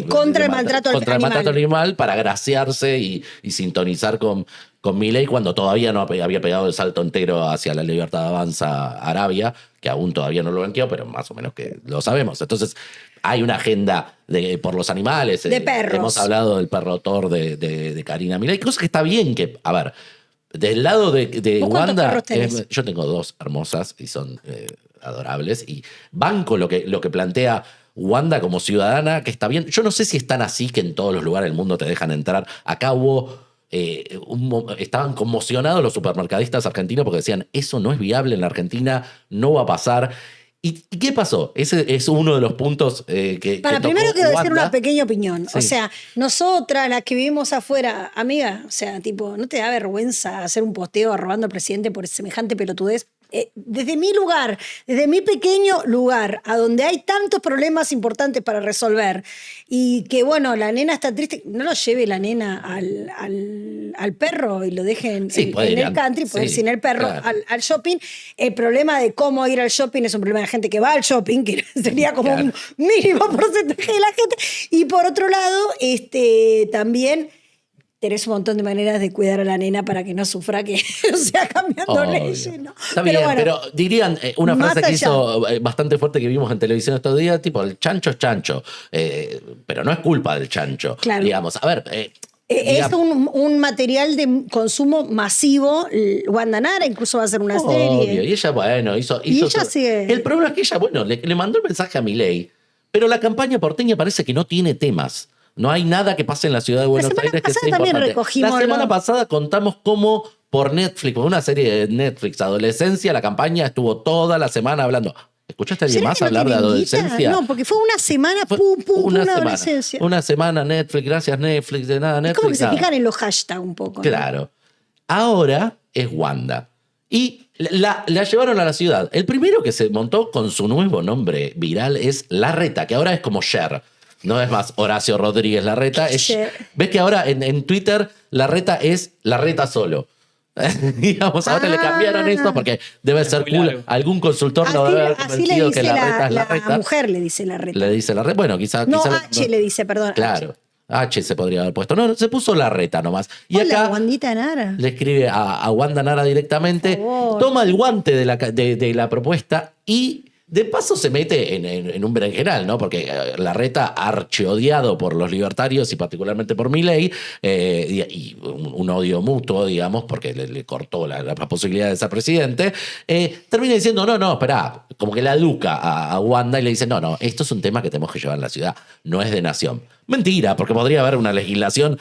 Contra el maltrato contra el animal. maltrato animal para agraciarse y sintonizar con Milei cuando todavía no había pegado el salto entero hacia la libertad de avanza Arabia, que aún todavía no lo blanqueó, pero más o menos que lo sabemos. Entonces, hay una agenda por los animales. De perros. Hemos hablado del perro Thor de Karina Milei, cosa que está bien que, a ver, del lado de ¿Vos cuántos Wanda, perros tenés? yo tengo 2 hermosas y son adorables, y banco lo que plantea Wanda como ciudadana, que está bien. Yo no sé si están así que en todos los lugares del mundo te dejan entrar. Acá hubo... estaban conmocionados los supermercadistas argentinos porque decían, eso no es viable en la Argentina, no va a pasar. ¿Y qué pasó? Ese es uno de los puntos que Para tocó primero quiero decir Wanda. una pequeña opinión. Sí. O sea, nosotras, las que vivimos afuera, amiga, o sea, tipo, ¿no te da vergüenza hacer un posteo arrobando al presidente por semejante pelotudez? Desde mi lugar, desde mi pequeño lugar, a donde hay tantos problemas importantes para resolver, y que, bueno, la nena está triste, no lo lleve la nena al perro y lo deje en puede ir el country, puede ir sí, sin el perro claro. al shopping. El problema de cómo ir al shopping es un problema de gente que va al shopping, que sería como Claro. un mínimo porcentaje de la gente. Y por otro lado, también tenés un montón de maneras de cuidar a la nena para que no sufra, que o sea cambiando Obvio. leyes, ¿no? Está bien, bueno, pero dirían una más frase que allá. hizo bastante fuerte que vimos en televisión estos días, tipo, el chancho es chancho. Pero no es culpa del chancho. Claro. Digamos, a ver, Es un material de consumo masivo. Wanda Nara incluso va a hacer una serie. Obvio, y ella, bueno, hizo Y ella todo. sigue. El problema es que ella, bueno, le mandó el mensaje a Milei, pero la campaña porteña parece que no tiene temas. No hay nada que pase en la ciudad de Buenos semana Aires que sea pasada también importante. recogimos La semana lo- pasada contamos cómo por Netflix, por una serie de Netflix, Adolescencia, la campaña estuvo toda la semana hablando. ¿Escuchaste a alguien ¿Será más que no hablar de tienen guita? adolescencia? No, porque fue una semana, Fue una semana, adolescencia. Una semana Netflix, gracias Netflix, de nada Es Netflix. como que se nada. fijan en los hashtags un poco. ¿no? Claro. Ahora es Wanda. Y la llevaron a la ciudad. El primero que se montó con su nuevo nombre viral es Larreta, que ahora es como Cher. No es más Horacio Rodríguez Larreta. Cher. ¿Ves que ahora en Twitter Larreta es Larreta solo? Digamos, ahora le cambiaron esto porque debe ser muy cool. largo. Algún consultor lo debe haber Así le convencido dice que Larreta es la Larreta. mujer, le dice Larreta. Le dice Larreta. Bueno, quizás. No, H le dice, perdón. Claro. H se podría haber puesto. No, se puso Larreta nomás. Y Hola, acá Wandita Nara. le escribe a Wanda Nara directamente, Por favor. toma el guante de la propuesta y de paso se mete en un berenjenal, ¿no? Porque Larreta, archiodiado por los libertarios y particularmente por Milei, y un odio mutuo, digamos, porque le cortó la posibilidad de ser presidente, termina diciendo, no, espera, como que la educa a Wanda y le dice, no, esto es un tema que tenemos que llevar en la ciudad, no es de nación. Mentira, porque podría haber una legislación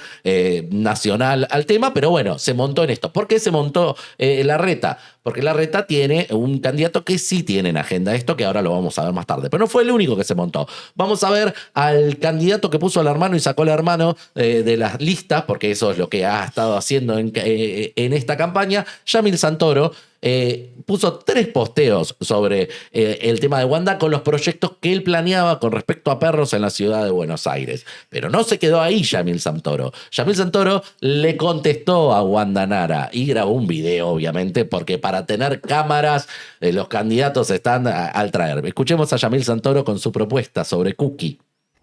nacional al tema, pero bueno, se montó en esto. ¿Por qué se montó Larreta? Porque Larreta tiene un candidato que sí tiene en agenda esto, que ahora lo vamos a ver más tarde. Pero no fue el único que se montó. Vamos a ver al candidato que puso al hermano y sacó al hermano de las listas, porque eso es lo que ha estado haciendo en esta campaña. Yamil Santoro puso 3 posteos sobre el tema de Wanda con los proyectos que él planeaba con respecto a perros en la ciudad de Buenos Aires. Pero no se quedó ahí Yamil Santoro. Yamil Santoro le contestó a Wanda Nara y grabó un video, obviamente, porque para tener cámaras los candidatos están al traer. Escuchemos a Yamil Santoro con su propuesta sobre Cookie.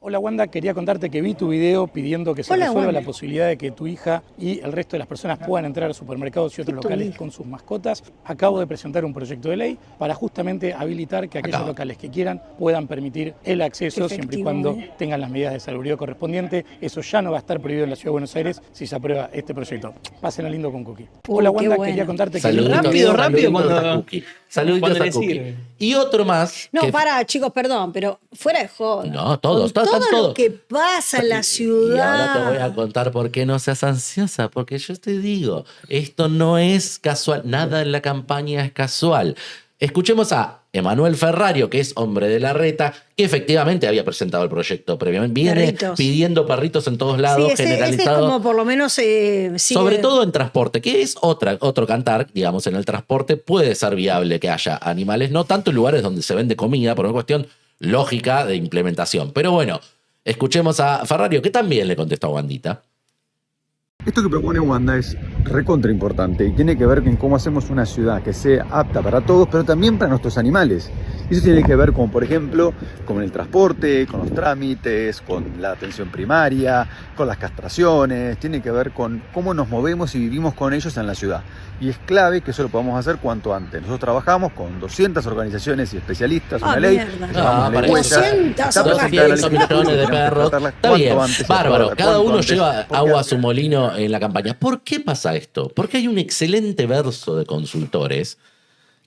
Hola Wanda, quería contarte que vi tu video pidiendo que se Hola, resuelva Wanda. la posibilidad de que tu hija y el resto de las personas puedan entrar a supermercados y otros locales con sus mascotas. Acabo de presentar un proyecto de ley para justamente habilitar que aquellos locales que quieran puedan permitir el acceso siempre y cuando tengan las medidas de salubridad correspondientes. Eso ya no va a estar prohibido en la Ciudad de Buenos Aires si se aprueba este proyecto. Pásenla lindo con Cookie. Hola qué Wanda, bueno. quería contarte que... Rápido saluditos cuando- a Cookie. Saluditos cuando a le Cookie. sirve. Y otro más. No, que- para, chicos, perdón, pero fuera de joda. No, todos, Con están todo todos. lo que pasa en la ciudad. Y ahora te voy a contar por qué no seas ansiosa, porque yo te digo, esto no es casual, nada en la campaña es casual. Escuchemos a Emanuel Ferrario, que es hombre de Larreta, que efectivamente había presentado el proyecto previamente. Viene Perritos. pidiendo perritos en todos lados, Sí, ese es generalizado. como por lo menos sigue- Sobre todo en transporte, que es otro cantar, digamos, en el transporte puede ser viable que haya animales, no tanto en lugares donde se vende comida, por una cuestión lógica de implementación. Pero bueno, escuchemos a Ferrario, que también le contestó a Wandita. Esto que propone Wanda es recontra importante y tiene que ver con cómo hacemos una ciudad que sea apta para todos, pero también para nuestros animales. Eso tiene que ver con, por ejemplo, con el transporte, con los trámites, con la atención primaria, con las castraciones, tiene que ver con cómo nos movemos y vivimos con ellos en la ciudad. Y es clave que eso lo podamos hacer cuanto antes. Nosotros trabajamos con 200 organizaciones y especialistas, una ley. mierda. que se llama Ley para Huella, 200 está presentada en la 200 legislatura, millones de tenemos que perros. tratarla Está cuanto bien, antes, bárbaro. cuanto Cada uno antes, lleva porque agua a su molino en la campaña. ¿Por qué pasa esto? Porque hay un excelente verso de consultores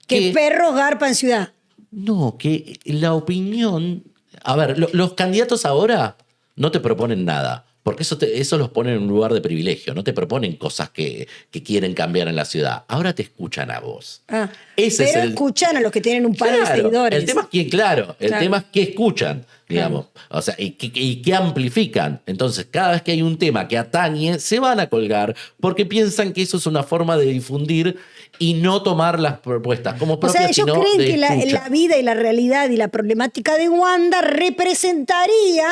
Que perros garpan ciudad. No, que la opinión... A ver, los candidatos ahora no te proponen nada, porque eso los pone en un lugar de privilegio, no te proponen cosas que quieren cambiar en la ciudad. Ahora te escuchan a vos. Ah, Ese pero es el- escuchan a los que tienen un par de Claro, seguidores. el tema es quién, claro, el Claro. tema es qué escuchan, digamos. O sea, y qué amplifican. Entonces, cada vez que hay un tema que atañe, se van a colgar porque piensan que eso es una forma de difundir y no tomar las propuestas como O propias, sea, ellos sino creen de que escucha. la vida y la realidad y la problemática de Wanda representaría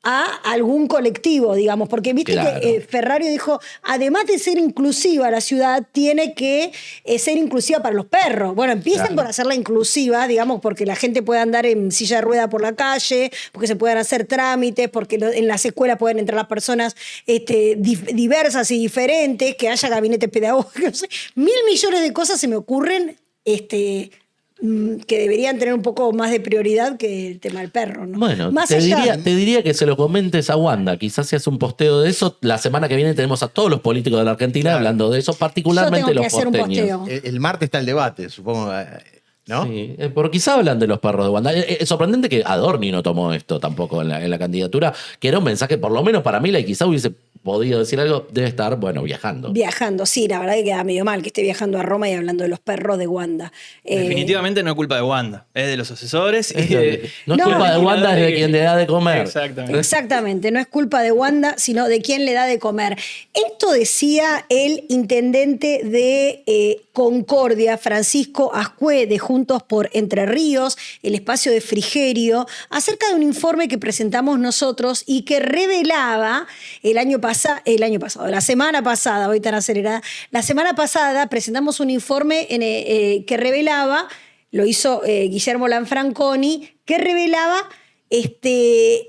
a algún colectivo, digamos, porque viste Claro. que Ferrario dijo, además de ser inclusiva la ciudad, tiene que ser inclusiva para los perros. Bueno, empiecen Claro. por hacerla inclusiva, digamos, porque la gente pueda andar en silla de rueda por la calle, porque se puedan hacer trámites, porque en las escuelas pueden entrar las personas diversas y diferentes, que haya gabinetes pedagógicos. 1.000 millones de cosas se me ocurren que deberían tener un poco más de prioridad que el tema del perro, ¿no? Bueno, Más te allá- diría que se lo comentes a Wanda. Quizás si hace un posteo de eso. La semana que viene tenemos a todos los políticos de la Argentina hablando de eso, Yo particularmente tengo que los hacer un porteños. posteo. El martes está el debate, supongo, ¿no? Sí, pero quizá hablan de los perros de Wanda. Es sorprendente que Adorni no tomó esto tampoco en la candidatura, que era un mensaje, por lo menos para mí, y quizá hubiese podido decir algo, debe estar, bueno, viajando. Viajando, sí, la verdad que queda medio mal que esté viajando a Roma y hablando de los perros de Wanda. Definitivamente no es culpa de Wanda, es de los asesores. No es No, culpa de Wanda, es de que- quien le da de comer. Exactamente. Exactamente, no es culpa de Wanda, sino de quién le da de comer. Esto decía el intendente de Concordia, Francisco Ascue, de Juntos por Entre Ríos, el espacio de Frigerio, acerca de un informe que presentamos nosotros y que revelaba la semana pasada, hoy tan acelerada, la semana pasada presentamos un informe que revelaba, lo hizo Guillermo Lanfranconi, que revelaba qué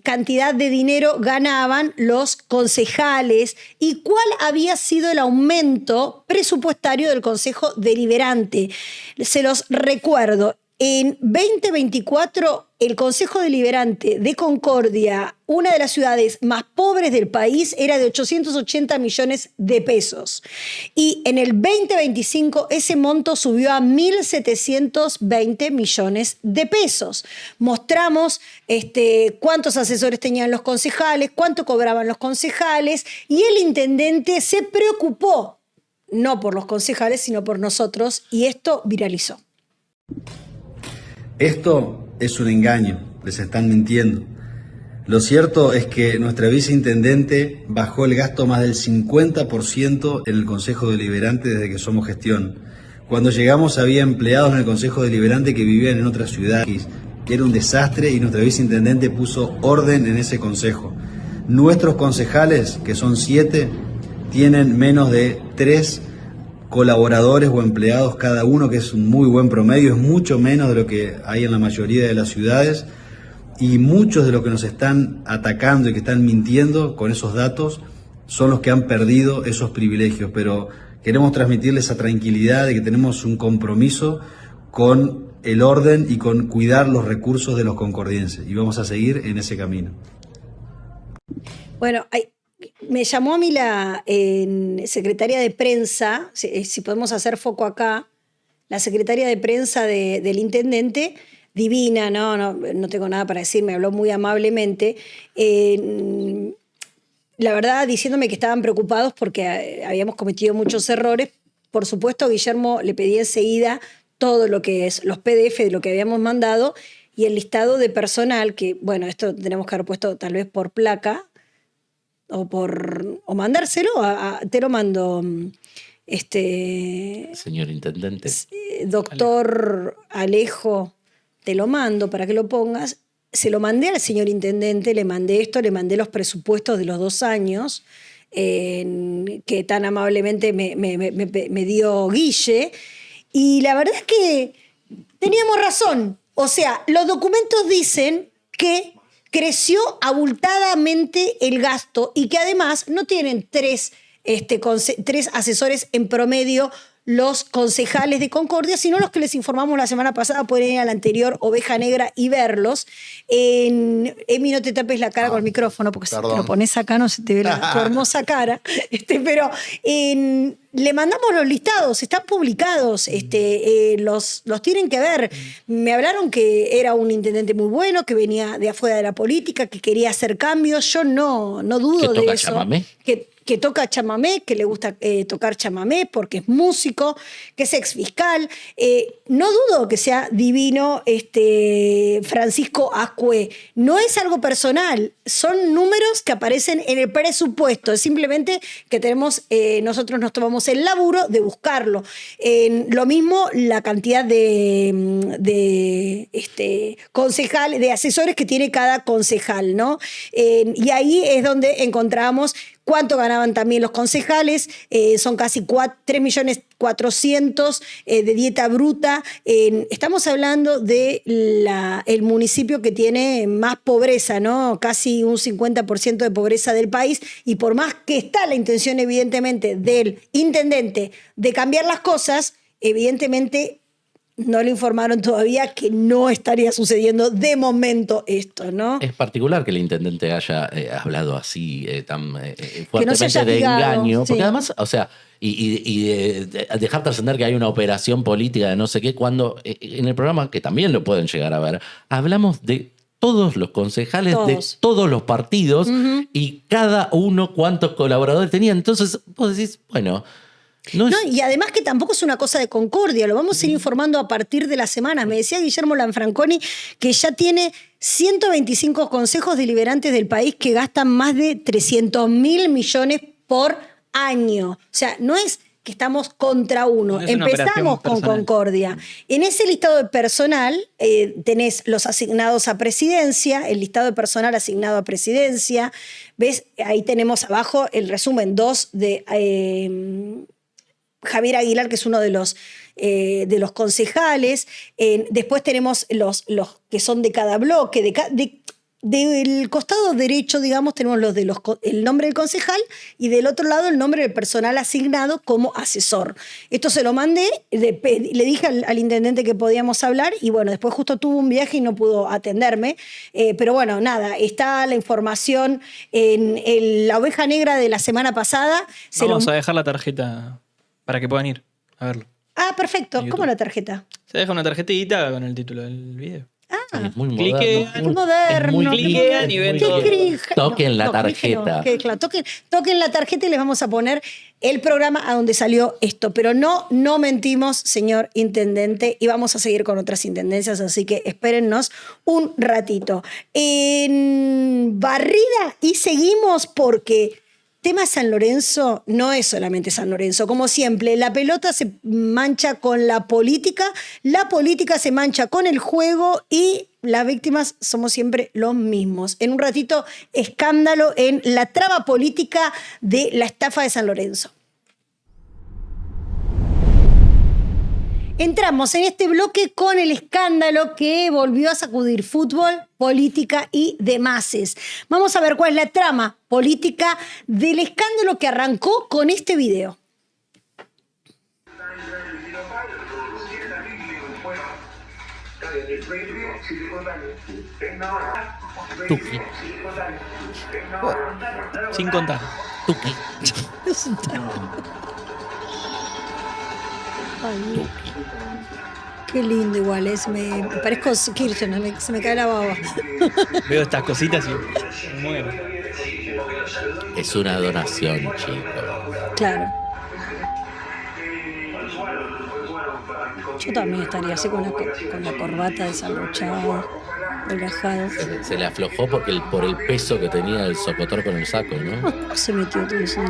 cantidad de dinero ganaban los concejales y cuál había sido el aumento presupuestario del Consejo Deliberante. Se los recuerdo. En 2024, el Consejo Deliberante de Concordia, una de las ciudades más pobres del país, era de 880 millones de pesos. Y en el 2025 ese monto subió a 1.720 millones de pesos. Mostramos cuántos asesores tenían los concejales, cuánto cobraban los concejales, y el intendente se preocupó, no por los concejales, sino por nosotros, y esto viralizó. Esto es un engaño, les están mintiendo. Lo cierto es que nuestra viceintendente bajó el gasto más del 50% en el Consejo Deliberante desde que somos gestión. Cuando llegamos había empleados en el Consejo Deliberante que vivían en otra ciudad, que era un desastre, y nuestra viceintendente puso orden en ese consejo. Nuestros concejales, que son 7, tienen menos de 3 colaboradores o empleados cada uno, que es un muy buen promedio, es mucho menos de lo que hay en la mayoría de las ciudades, y muchos de los que nos están atacando y que están mintiendo con esos datos son los que han perdido esos privilegios, pero queremos transmitirles esa tranquilidad de que tenemos un compromiso con el orden y con cuidar los recursos de los concordienses, y vamos a seguir en ese camino. Bueno, me llamó a mí la secretaria de prensa, si podemos hacer foco acá, la secretaria de prensa del intendente, divina, no tengo nada para decir, me habló muy amablemente, la verdad diciéndome que estaban preocupados porque habíamos cometido muchos errores. Por supuesto, Guillermo le pedí enseguida todo lo que es los PDF de lo que habíamos mandado y el listado de personal, que bueno, esto tenemos que haber puesto tal vez por placa, o mandárselo, te lo mando, Señor intendente. doctor Alejo, te lo mando para que lo pongas. Se lo mandé al señor intendente, le mandé esto, le mandé los presupuestos de los 2 años que tan amablemente me dio Guille, y la verdad es que teníamos razón. O sea, los documentos dicen que creció abultadamente el gasto y que además no tienen 3 asesores en promedio los concejales de Concordia, sino los que les informamos la semana pasada. Pueden ir a la anterior Oveja Negra y verlos. Emi, no te tapes la cara con el micrófono, porque si te lo pones acá no se te ve tu hermosa cara. Pero le mandamos los listados, están publicados, los tienen que ver. Me hablaron que era un intendente muy bueno, que venía de afuera de la política, que quería hacer cambios. Yo no dudo de eso. Chamamé. Que toca chamamé, que le gusta tocar chamamé porque es músico, que es exfiscal. No dudo que sea divino Francisco Ascue. No es algo personal, son números que aparecen en el presupuesto. Es simplemente que nosotros nos tomamos el laburo de buscarlo. Lo mismo la cantidad de asesores que tiene cada concejal, ¿no? Y ahí es donde encontramos cuánto ganaban también los concejales. Son casi 3.400.000 de dieta bruta. Estamos hablando de el municipio que tiene más pobreza, ¿no? Casi un 50% de pobreza del país, y por más que está la intención evidentemente del intendente de cambiar las cosas, evidentemente no le informaron todavía que no estaría sucediendo de momento esto, ¿no? Es particular que el intendente haya hablado así tan Que no se fuertemente haya de fijado, engaño, porque sí. además, o sea, dejar trascender que hay una operación política de no sé qué, cuando en el programa, que también lo pueden llegar a ver, hablamos de todos los concejales de todos los partidos y cada uno cuántos colaboradores tenían. Entonces vos decís, bueno... No, y además que tampoco es una cosa de concordia, lo vamos a ir informando a partir de las semanas. Me decía Guillermo Lanfranconi que ya tiene 125 consejos deliberantes del país que gastan más de 300.000 millones por año. O sea, no es que estamos contra uno, No es una operación empezamos con personal. concordia. En ese listado de personal tenés los asignados a presidencia, el listado de personal asignado a presidencia. ¿Ves? Ahí tenemos abajo el resumen 2 de... Javier Aguilar, que es uno de los concejales. Después tenemos los que son de cada bloque. Del costado derecho, digamos, tenemos el nombre del concejal y del otro lado el nombre del personal asignado como asesor. Esto se lo mandé, le dije al intendente que podíamos hablar y bueno, después justo tuvo un viaje y no pudo atenderme. Pero bueno, nada, está la información en la oveja negra de la semana pasada. Vamos a dejar la tarjeta para que puedan ir a verlo. Ah, perfecto. YouTube. ¿Cómo la tarjeta? Se deja una tarjetita con el título del video. Es muy Clique- moderno. Qué moderno. Es muy cliquean y ven muy todo. clique. Toquen la clique no, tarjeta. que, claro, toquen la tarjeta y les vamos a poner el programa a donde salió esto. Pero no mentimos, señor intendente, y vamos a seguir con otras intendencias, así que espérennos un ratito. En barrida y seguimos porque... Tema San Lorenzo no es solamente San Lorenzo. Como siempre, la pelota se mancha con la política se mancha con el juego y las víctimas somos siempre los mismos. En un ratito, escándalo en la trama política de la estafa de San Lorenzo. Entramos en este bloque con el escándalo que volvió a sacudir fútbol, política y demás. Vamos a ver cuál es la trama política del escándalo que arrancó con este video. Tuki. Sin contar. Tuki. Ay, qué lindo igual es. Me parezco Kirchner, se me cae la baba. Veo estas cositas y me muero. Es una donación, chico. Claro. Yo también estaría así con la corbata desabrochada, relajado. Se le aflojó por el peso que tenía el socotor con el saco, ¿no? ¿Cómo se metió todo eso?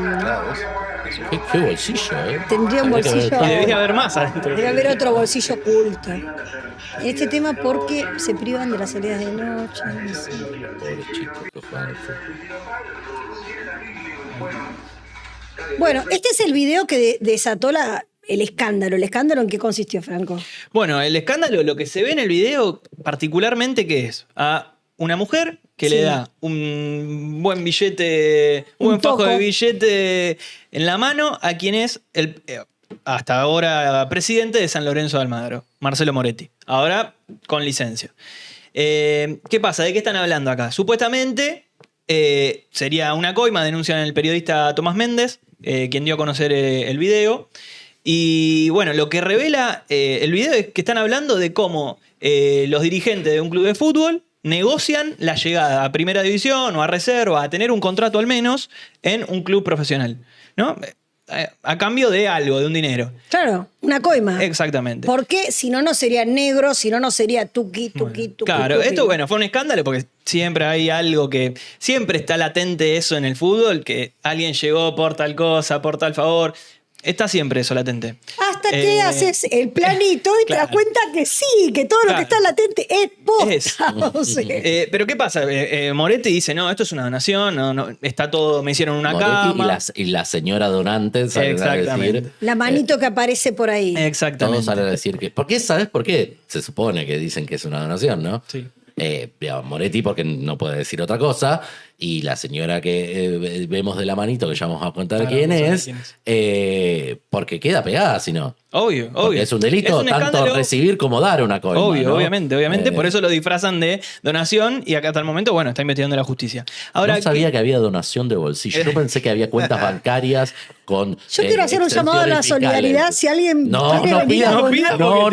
Qué bolsillo, ¿eh? Tendría un Habría que ver bolsillo. todo. Y debería haber más adentro. Debe haber otro bolsillo oculto. En este tema, porque se privan de las salidas de noche. No sé. Pobre chico que juega al fútbol. Bueno, este es el video que desató el escándalo. ¿El escándalo en qué consistió, Franco? Bueno, el escándalo, lo que se ve en el video, particularmente, ¿qué es? A una mujer que Sí. le da un buen billete, un buen fajo toco. de billete en la mano a quien es el hasta ahora presidente de San Lorenzo de Almagro, Marcelo Moretti. Ahora con licencia. ¿Qué pasa? ¿De qué están hablando acá? Supuestamente sería una coima, denuncian el periodista Tomás Méndez, quien dio a conocer el video. Y bueno, lo que revela el video es que están hablando de cómo los dirigentes de un club de fútbol negocian la llegada a primera división o a reserva, a tener un contrato al menos en un club profesional, ¿no? A cambio de algo, de un dinero. Claro, una coima. Exactamente. Porque si no, no sería negro, si no, no sería tuqui. Claro, esto bueno, fue un escándalo porque siempre hay algo que... Siempre está latente eso en el fútbol, que alguien llegó por tal cosa, por tal favor. Está siempre eso latente. Hasta que haces el planito y te das claro. cuenta que sí, que todo lo que está latente es posta. Es. O sea, Pero ¿qué pasa? Moretti dice, no, esto es una donación, no, está todo, me hicieron una Moretti cama. y la señora donante salen a Exactamente. decir... la manito que aparece por ahí. Exactamente. Todos salen a decir que... ¿Por qué? ¿Sabes por qué? Se supone que dicen que es una donación, ¿no? Sí. Digamos, Moretti porque no puede decir otra cosa, y la señora que vemos de la manito, que ya vamos a contar Claro, quién vamos a ver es, quién porque queda pegada, si no. Obvio. Porque es un delito un tanto escándalo. recibir como dar una coima. ¿no? Obviamente. Por eso lo disfrazan de donación y acá hasta el momento, bueno, está investigando la justicia. Ahora, no sabía que había donación de bolsillo. Yo pensé que había cuentas bancarias con. Yo quiero hacer un llamado a la solidaridad. Si alguien No quiere venir a donar,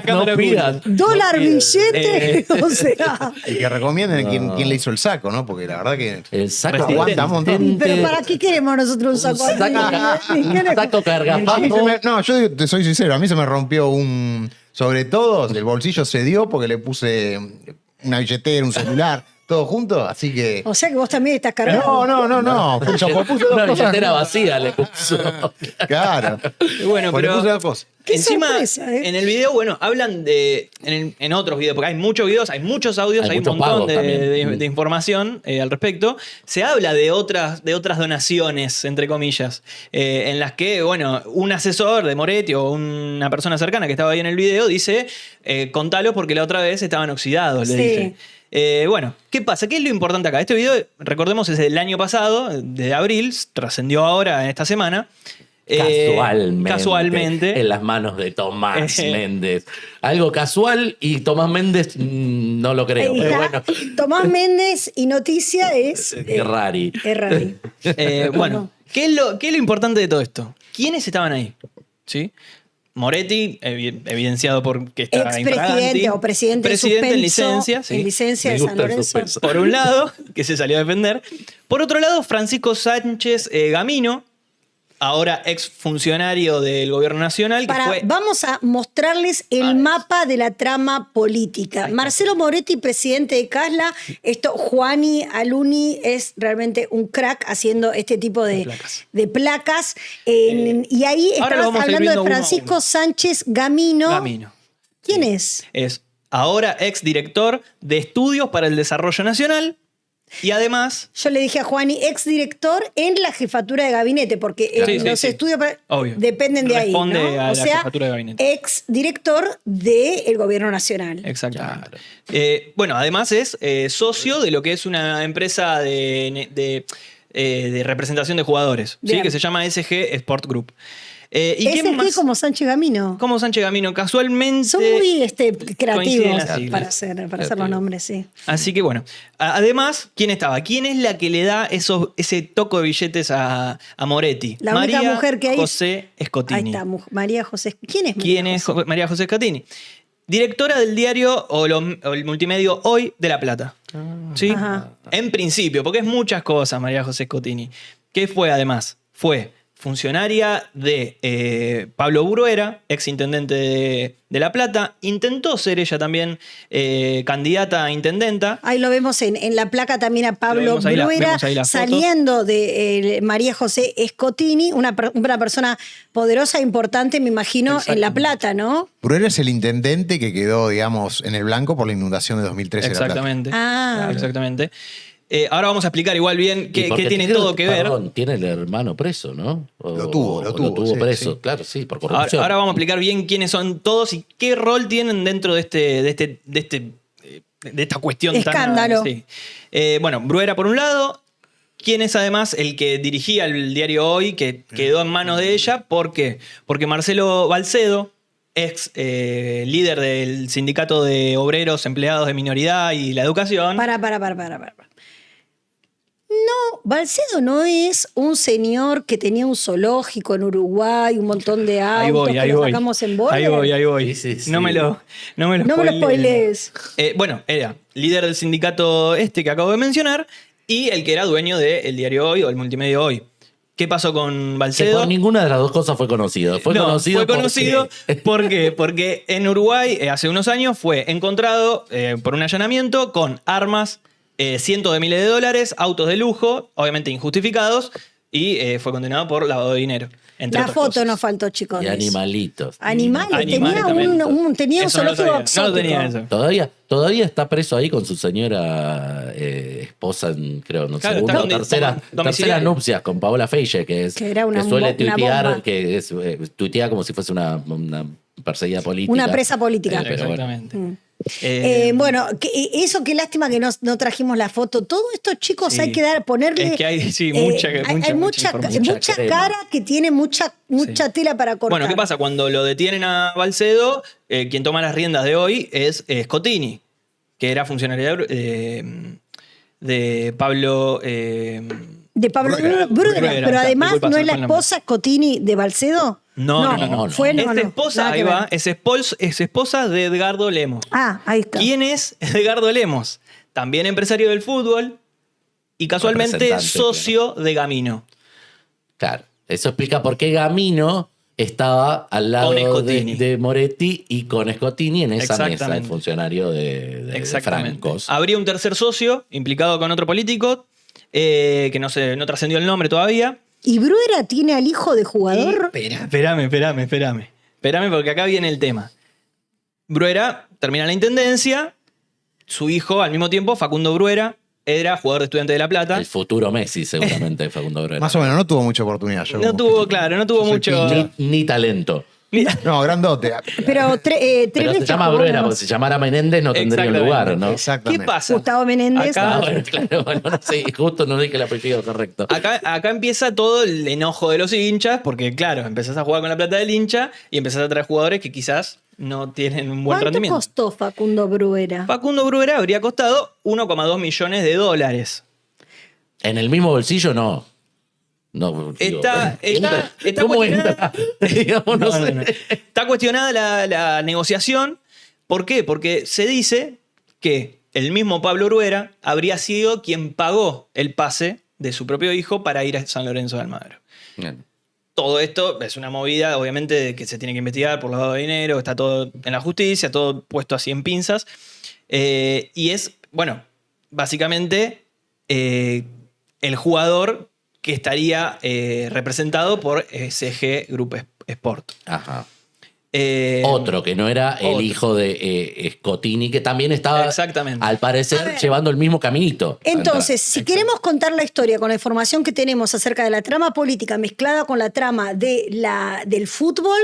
no pidas. dólar, billete, o sea. Y que recomienden quién le hizo el saco, ¿no? Porque la verdad que El saco aguanta un montón. Pero ¿para qué queremos nosotros un saco así? Un saco A cargapato. mí yo te soy sincero, a mí se me rompió sobre todo, el bolsillo se dio porque le puse una billetera, un celular, todo junto, así que. O sea que vos también estás cargado. No. Yo puse dos Una cosas. billetera vacía le puso. Claro. Bueno, Pues le pero puse dos cosas. Qué encima, sorpresa, ¿eh? en el video, bueno, hablan de. En otros videos, porque hay muchos videos, hay muchos audios, Hay hay un muchos montón pagos también. de información al respecto. Se habla de otras donaciones, entre comillas, en las que, bueno, un asesor de Moretti o una persona cercana que estaba ahí en el video dice: contalo porque la otra vez estaban oxidados, le Sí. dice. Bueno, ¿qué pasa? ¿Qué es lo importante acá? Este video, recordemos, es del año pasado, de abril, trascendió ahora en esta semana. Casualmente. En las manos de Tomás Méndez. Algo casual y Tomás Méndez no lo creo. Ahí Pero está. bueno, Tomás Méndez y noticia es. es rari. Es rari. Bueno, ¿qué es lo importante de todo esto? ¿Quiénes estaban ahí? ¿Sí? Moretti, evidenciado porque está Expresidente o presidente en en suspenso, licencia, sí. en licencia Me de San gusta el Lorenzo. suspenso. Por un lado, que se salió a defender. Por otro lado, Francisco Sánchez Gamino, ahora ex funcionario del gobierno nacional, que fue. Vamos a mostrarles el mapa de la trama política. Marcelo Moretti, presidente de Casla. Juani Aluni es realmente un crack haciendo este tipo de placas. Y ahí ahora lo estamos vamos a ir hablando viendo de uno a Francisco uno. Sánchez Gamino. Gamino. ¿Quién es? Es ahora ex director de Estudios para el Desarrollo Nacional y además. Yo le dije a Juani, exdirector en la jefatura de gabinete, porque los estudios Obvio. dependen de ahí. Responde ¿no? a la o sea, jefatura de gabinete. Exdirector del gobierno nacional. Exactamente. Bueno, además es socio de lo que es una empresa de representación de jugadores, ¿sí? Que se llama SG Sport Group. ¿Y SG quién más? como Sánchez Gamino. Como Sánchez Gamino, casualmente. Son muy creativos coinciden las siglas. para hacer los nombres, sí. Así que bueno, además, ¿quién estaba? ¿Quién es la que le da ese toco de billetes a Moretti? La única mujer que hay. José Escotini. Ahí está, María José. ¿Quién es María ¿Quién es María José Escotini? Directora del diario o el multimedio Hoy de La Plata. ¿Sí? Ajá. En principio, porque es muchas cosas María José Escotini. ¿Qué fue además? Fue funcionaria de Pablo Bruera, ex intendente de La Plata. Intentó ser ella también candidata a intendenta. Ahí lo vemos en la placa también a Pablo Vemos ahí Bruera las fotos. saliendo de María José Escotini, una persona poderosa e importante, me imagino, en La Plata, ¿no? Bruera es el intendente que quedó, digamos, en el blanco por la inundación de 2013 de La Plata. Exactamente. Ah. Exactamente. Ahora vamos a explicar igual bien qué tiene todo que ver. Perdón, tiene el hermano preso, ¿no? Lo tuvo, sí, preso, sí. claro, sí, por corrupción. Ahora vamos a explicar bien quiénes son todos y qué rol tienen dentro de esta cuestión Escándalo. tan. Sí. Bueno, Bruera por un lado, quien es además el que dirigía el diario Hoy, que quedó en manos de ella. ¿Por qué? Porque Marcelo Balcedo, ex líder del sindicato de obreros, empleados de minoridad y la educación. Para. No, Balcedo no es un señor que tenía un zoológico en Uruguay, un montón de autos que lo sacamos en bola. Ahí voy. Sí. No me lo spoilees. Bueno, era líder del sindicato que acabo de mencionar y el que era dueño del diario Hoy o el multimedio Hoy. ¿Qué pasó con Que Balcedo? por ninguna de las dos cosas fue conocido. Fue conocido ¿por qué? Porque en Uruguay, hace unos años, fue encontrado por un allanamiento con armas, cientos de miles de dólares, autos de lujo, obviamente injustificados, y fue condenado por lavado de dinero. La foto nos faltó, chicos. Y animalitos. Animales. Tenía también. un Eso no lo zoológico sabía, exótico. no lo tenía eso. Todavía está preso ahí con su señora esposa, creo, no Claro, segunda o está tercera domiciliario. nupcias con Paola Feige, que era una suele una tuitear, bomba. tuitea como si fuese una perseguida política. Una presa política. Pero bueno. Exactamente. Bueno, eso qué lástima que no trajimos la foto. Todo esto, chicos, Sí. hay que ponerle. Es que hay mucha cara que tiene mucha tela para cortar. Bueno, ¿qué pasa? Cuando lo detienen a Balcedo, quien toma las riendas de hoy es Scottini, que era funcionario de Pablo. De Pablo Bruera, pero además disculpa, no se es me la fue el nombre. esposa Scottini de Balcedo. No. Fue Es esposa, nada que ahí ver. va, es esposa de Edgardo Lemos. Ahí está. ¿Quién es Edgardo Lemos? También empresario del fútbol y casualmente Representante, socio de Gamino. Claro, eso explica por qué Gamino estaba al lado Con Scottini. de Moretti y con Scottini en esa mesa, el Exactamente. funcionario de Exactamente. Francos. Habría un tercer socio implicado con otro político que no trascendió el nombre todavía. ¿Y Bruera tiene al hijo de jugador? Espérame porque acá viene el tema. Bruera termina la intendencia, su hijo al mismo tiempo, Facundo Bruera, era jugador de Estudiantes de La Plata. El futuro Messi, seguramente, Facundo Bruera. Más o menos, no tuvo mucha oportunidad. No tuvo mucho. Ni talento. No, grandote. Pero tres Pero se veces llama jugó Bruera, nomás. porque si llamara Menéndez no tendría Exactamente. lugar, ¿no? ¿Qué Exactamente. pasa? Gustavo Menéndez. Acá- Bueno, claro, bueno, no sé, justo no dije el apellido correcto. Acá empieza todo el enojo de los hinchas, porque claro, empezás a jugar con la plata del hincha y empezás a traer jugadores que quizás no tienen un buen ¿Cuánto rendimiento. costó Facundo Bruera? Facundo Bruera habría costado $1,2 millones. En el mismo bolsillo, no. No, digo, Está ¿cómo cuestionada- entra? Digamos, no sé. No. Está cuestionada la negociación. ¿Por qué? Porque se dice que el mismo Pablo Bruera habría sido quien pagó el pase de su propio hijo para ir a San Lorenzo de Almagro. Bien. Todo esto es una movida, obviamente, de que se tiene que investigar por lavado de dinero, está todo en la justicia, todo puesto así en pinzas. Y es, bueno, básicamente el jugador que estaría representado por SG Group Sport. Ajá. Eh, Otro que no era el otro. hijo de Scottini, que también estaba, Exactamente. al A parecer, ver. llevando el mismo caminito. Entonces, si queremos contar la historia con la información que tenemos acerca de la trama política mezclada con la trama del fútbol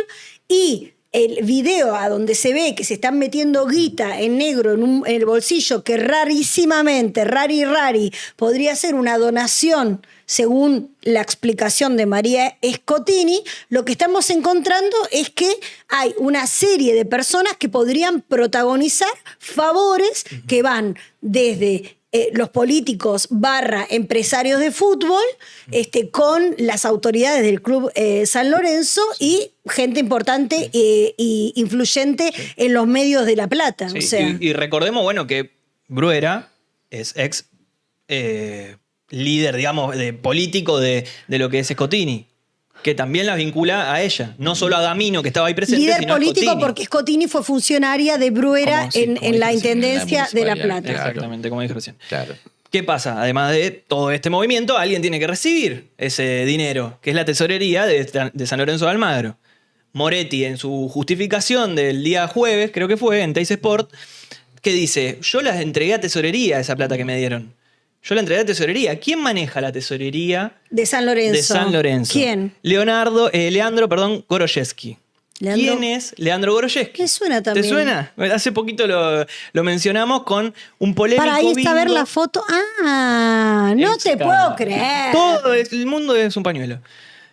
y el video a donde se ve que se están metiendo guita en negro en el bolsillo, que rarísimamente, rari, podría ser una donación según la explicación de María Scottini, lo que estamos encontrando es que hay una serie de personas que podrían protagonizar favores que van desde los políticos / empresarios de fútbol con las autoridades del Club San Lorenzo y gente importante e influyente en los medios de La Plata. Sí, O sea, y recordemos, bueno, que Bruera es ex líder, digamos, de político de lo que es Scottini, que también la vincula a ella, no solo a Gamino, que estaba ahí presente, líder sino a político Scottini. porque Scottini fue funcionaria de Bruera Como- sí, como en la dije, sí, Intendencia de La municipalidad. Plata. Claro. Exactamente, como dije recién. Claro. ¿Qué pasa? Además de todo este movimiento, alguien tiene que recibir ese dinero, que es la tesorería de San Lorenzo de Almagro. Moretti, en su justificación del día jueves, creo que fue, en Teis Sport, que dice, yo las entregué a tesorería esa plata que me dieron. Yo la entregué a tesorería. ¿Quién maneja la tesorería De San Lorenzo. de San Lorenzo? ¿Quién? Leandro Goroshevsky. Leandro- ¿Quién es Leandro Goroshevsky? Me suena también. ¿Te suena? Hace poquito lo mencionamos con un polémico Para ahí está a ver bingo. la foto. Ah, no te puedo creer. Todo el mundo es un pañuelo.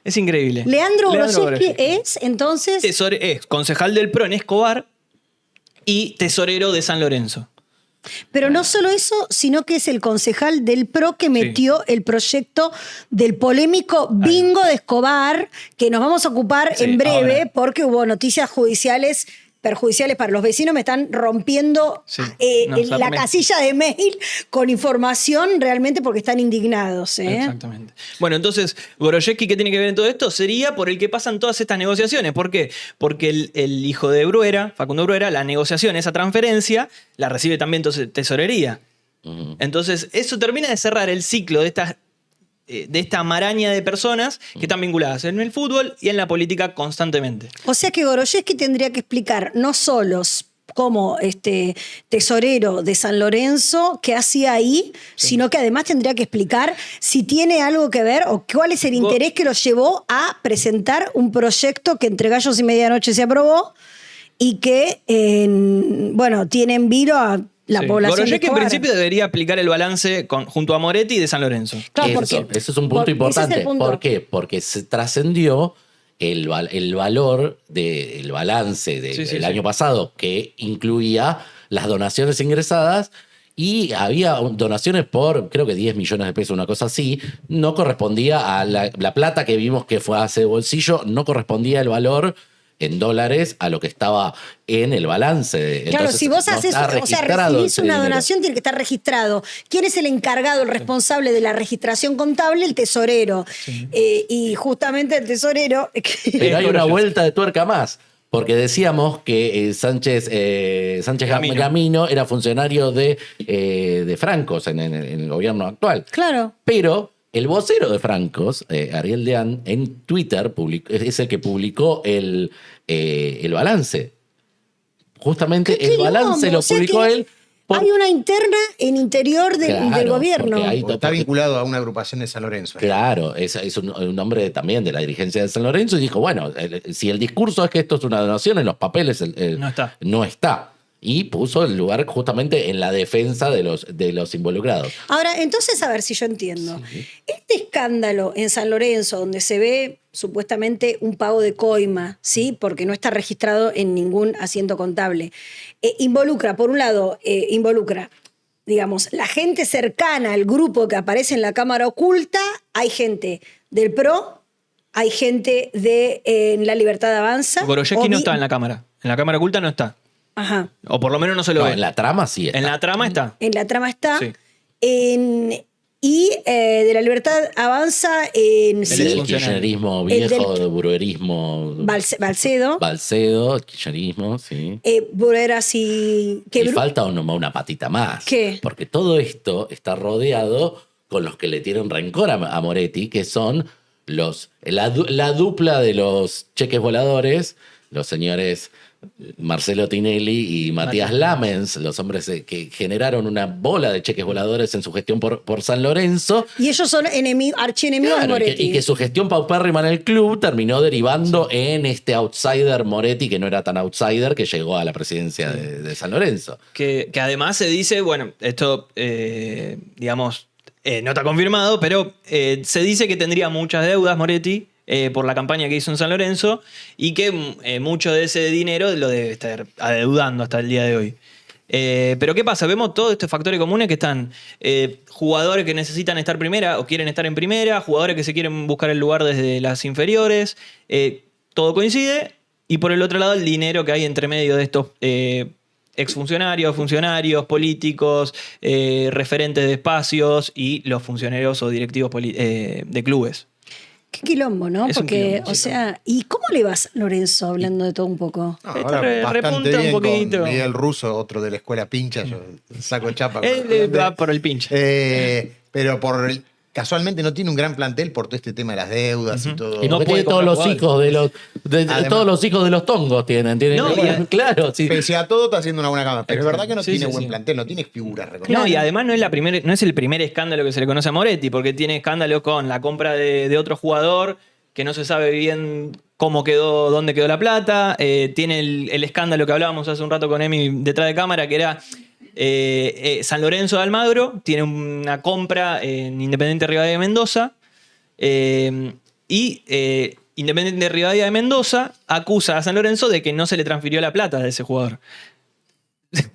Es increíble. Leandro Goroshevsky Goroshevsky. es entonces Es concejal del PRO en Escobar y tesorero de San Lorenzo. Pero no solo eso, sino que es el concejal del PRO que metió el proyecto del polémico bingo de Escobar, que nos vamos a ocupar Sí, en breve ahora. porque hubo noticias judiciales perjudiciales para los vecinos. Me están rompiendo Sí. No, la exactamente. casilla de mail con información realmente porque están indignados. Exactamente. Bueno, entonces, Goroshevsky, ¿qué tiene que ver en todo esto? Sería por el que pasan todas estas negociaciones. ¿Por qué? Porque el hijo de Bruera, Facundo Bruera, la negociación, esa transferencia, la recibe también entonces tesorería. Entonces, eso termina de cerrar el ciclo de esta maraña de personas que están vinculadas en el fútbol y en la política constantemente. O sea que Goroshevsky tendría que explicar no solo como tesorero de San Lorenzo qué hacía ahí, sino que además tendría que explicar si tiene algo que ver o cuál es el interés que lo llevó a presentar un proyecto que entre gallos y medianoche se aprobó y que, bueno, tienen vilo a la población. Gorosek en principio debería aplicar el balance junto a Moretti de San Lorenzo. Claro, Eso es un punto importante. ¿Por qué? Porque se trascendió el valor del balance del año pasado, que incluía las donaciones ingresadas, y había donaciones por, creo que 10 millones de pesos, una cosa así. No correspondía a la plata que vimos que fue hace bolsillo, no correspondía el valor en dólares a lo que estaba en el balance. Claro, Entonces, si vos haces, recibís una dinero. donación, tiene que estar registrado. ¿Quién es el encargado, el responsable de la registración contable? El tesorero. Sí. Y justamente el tesorero... Pero hay una vuelta de tuerca más. Porque decíamos que Sánchez Gamino era funcionario de Francos en el gobierno actual. Claro. Pero el vocero de Francos, Ariel Deán, en Twitter es el que publicó el balance. Justamente el balance lo publicó él. Hay una interna en interior del gobierno. Está vinculado a una agrupación de San Lorenzo. Claro, es un hombre también de la dirigencia de San Lorenzo, y dijo, bueno, si el discurso es que esto es una donación, en los papeles no está. Y puso el lugar justamente en la defensa de los involucrados. Ahora, entonces, a ver si yo entiendo. Sí. Este escándalo en San Lorenzo, donde se ve supuestamente un pago de coima, ¿sí? Porque no está registrado en ningún asiento contable, involucra, por un lado, digamos, la gente cercana al grupo que aparece en la cámara oculta. Hay gente del PRO, hay gente de La Libertad Avanza. Gorosek no está en la cámara oculta no está. Ajá. O por lo menos no se lo ve. En la trama sí está. En la trama está. En la trama está. Sí. Y de La Libertad Avanza en... El kirchnerismo viejo, el buruerismo... Balcedo, kirchnerismo, sí. Bureras y... Y falta una patita más. ¿Qué? Porque todo esto está rodeado con los que le tienen rencor a Moretti, que son la dupla de los cheques voladores, los señores Marcelo Tinelli y Matías Lamens, los hombres que generaron una bola de cheques voladores en su gestión por San Lorenzo. Y ellos son archienemigos de Moretti. Y que su gestión paupérrima en el club terminó derivando en este outsider Moretti, que no era tan outsider, que llegó a la presidencia de San Lorenzo. Que además se dice, bueno, esto, digamos, no está confirmado, pero se dice que tendría muchas deudas Moretti, por la campaña que hizo en San Lorenzo, y que mucho de ese dinero lo debe estar adeudando hasta el día de hoy. Pero ¿qué pasa? Vemos todos estos factores comunes que están jugadores que necesitan estar primera o quieren estar en primera, jugadores que se quieren buscar el lugar desde las inferiores, todo coincide, y por el otro lado el dinero que hay entre medio de estos exfuncionarios, funcionarios, políticos, referentes de espacios y los funcionarios o directivos de clubes. Qué quilombo, ¿no? Porque, o sea, ¿y cómo le vas, Lorenzo, hablando de todo un poco? No, ahora bastante bien un poquito. Con Miguel Russo, otro de la escuela pincha, yo saco chapa. Él va por el pinche. Pero casualmente no tiene un gran plantel por todo este tema de las deudas y todo. Y no tiene todos los hijos todos los hijos de los tongos tienen claro, sí. Pese a todo está haciendo una buena cama. Pero es verdad que no tiene buen plantel, no tiene figuras reconocidas. No, y además no es el primer escándalo que se le conoce a Moretti, porque tiene escándalo con la compra de otro jugador que no se sabe bien cómo quedó, dónde quedó la plata. Tiene el escándalo que hablábamos hace un rato con Emi detrás de cámara, que era San Lorenzo de Almagro. Tiene una compra en Independiente Rivadavia de Mendoza, Independiente Rivadavia de Mendoza acusa a San Lorenzo de que no se le transfirió la plata de ese jugador.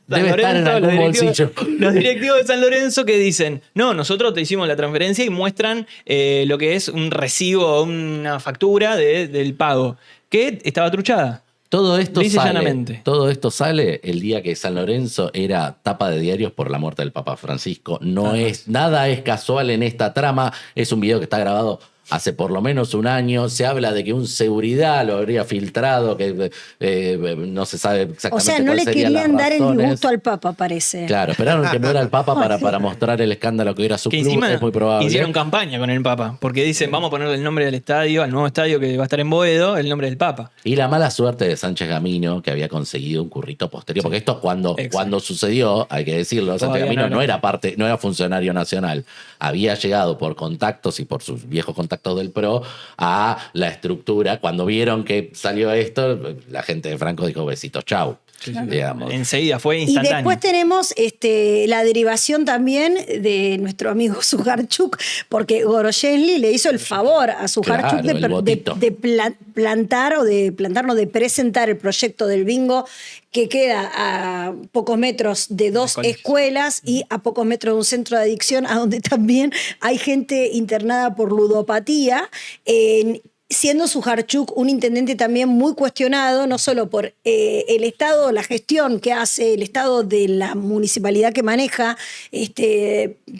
Debe estar en algún bolsillo. Los directivos de San Lorenzo que dicen, no, nosotros te hicimos la transferencia, y muestran lo que es un recibo, una factura del pago, que estaba truchada. Todo esto sale el día que San Lorenzo era tapa de diarios por la muerte del Papa Francisco. Nada es casual en esta trama. Es un video que está grabado hace por lo menos un año. Se habla de que un seguridad lo habría filtrado, que no se sabe exactamente. O sea, no le querían dar el gusto al Papa, parece. Claro, esperaron que muera el Papa para mostrar el escándalo que era su club. Encima es muy probable. Hicieron campaña con el Papa, porque dicen, vamos a ponerle el nombre del estadio, al nuevo estadio que va a estar en Boedo, el nombre del Papa. Y la mala suerte de Sánchez Gamino, que había conseguido un currito posterior, porque esto cuando sucedió, hay que decirlo, Sánchez Gamino no era funcionario nacional. Había llegado por contactos y por sus viejos contactos candidatos del PRO a la estructura. Cuando vieron que salió esto, la gente de Franco dijo besitos, chau. Digamos. Enseguida, fue instantáneo. Y después tenemos la derivación también de nuestro amigo Sujarchuk, porque Goroshenli le hizo el favor a Sujarchuk de presentar el proyecto del bingo, que queda a pocos metros de dos escuelas y a pocos metros de un centro de adicción, a donde también hay gente internada por ludopatía. Siendo Sujarchuk un intendente también muy cuestionado, no solo por el estado, la gestión que hace, el estado de la municipalidad que maneja,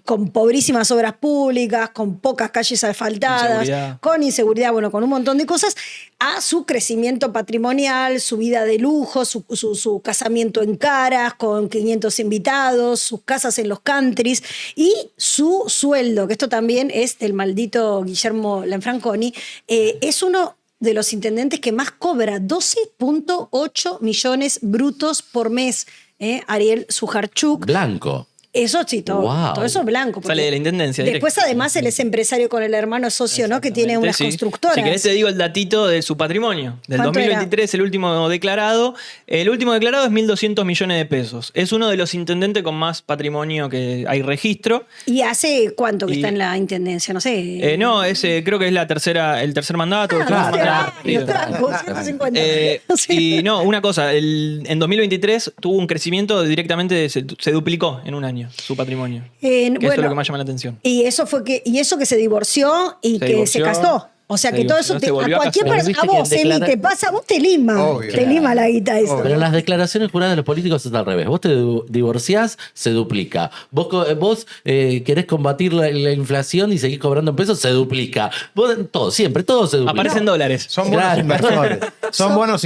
con pobrísimas obras públicas, con pocas calles asfaltadas, con inseguridad, bueno, con un montón de cosas, a su crecimiento patrimonial, su vida de lujo, su casamiento en Caras con 500 invitados, sus casas en los countries y su sueldo, que esto también es del maldito Guillermo Lanfranconi, es uno de los intendentes que más cobra, 12.8 millones brutos por mes, Ariel Sujarchuk. Blanco. Eso sí, todo eso es blanco. Sale de la intendencia. Después, además, él es empresario con el hermano socio, ¿no? Que tiene unas constructoras. Si querés, te digo el datito de su patrimonio. Del 2023, el último declarado. El último declarado es 1.200 millones de pesos. Es uno de los intendentes con más patrimonio que hay registro. ¿Y hace cuánto que está en la intendencia? No sé. No, creo que es el tercer mandato. Y no, una cosa. En 2023 tuvo un crecimiento directamente, se duplicó en un año su patrimonio. Eso es lo que más llama la atención. Y eso que se divorció y que se casó. O sea que todo eso a cualquier persona, a vos, Eli, te pasa, a vos te lima. Te lima la guita eso. Pero en las declaraciones juradas de los políticos es al revés. Vos te divorciás, se duplica. Vos querés combatir la inflación y seguís cobrando en pesos, se duplica. Todo se duplica. Aparecen dólares. Son buenos inversores. Son buenos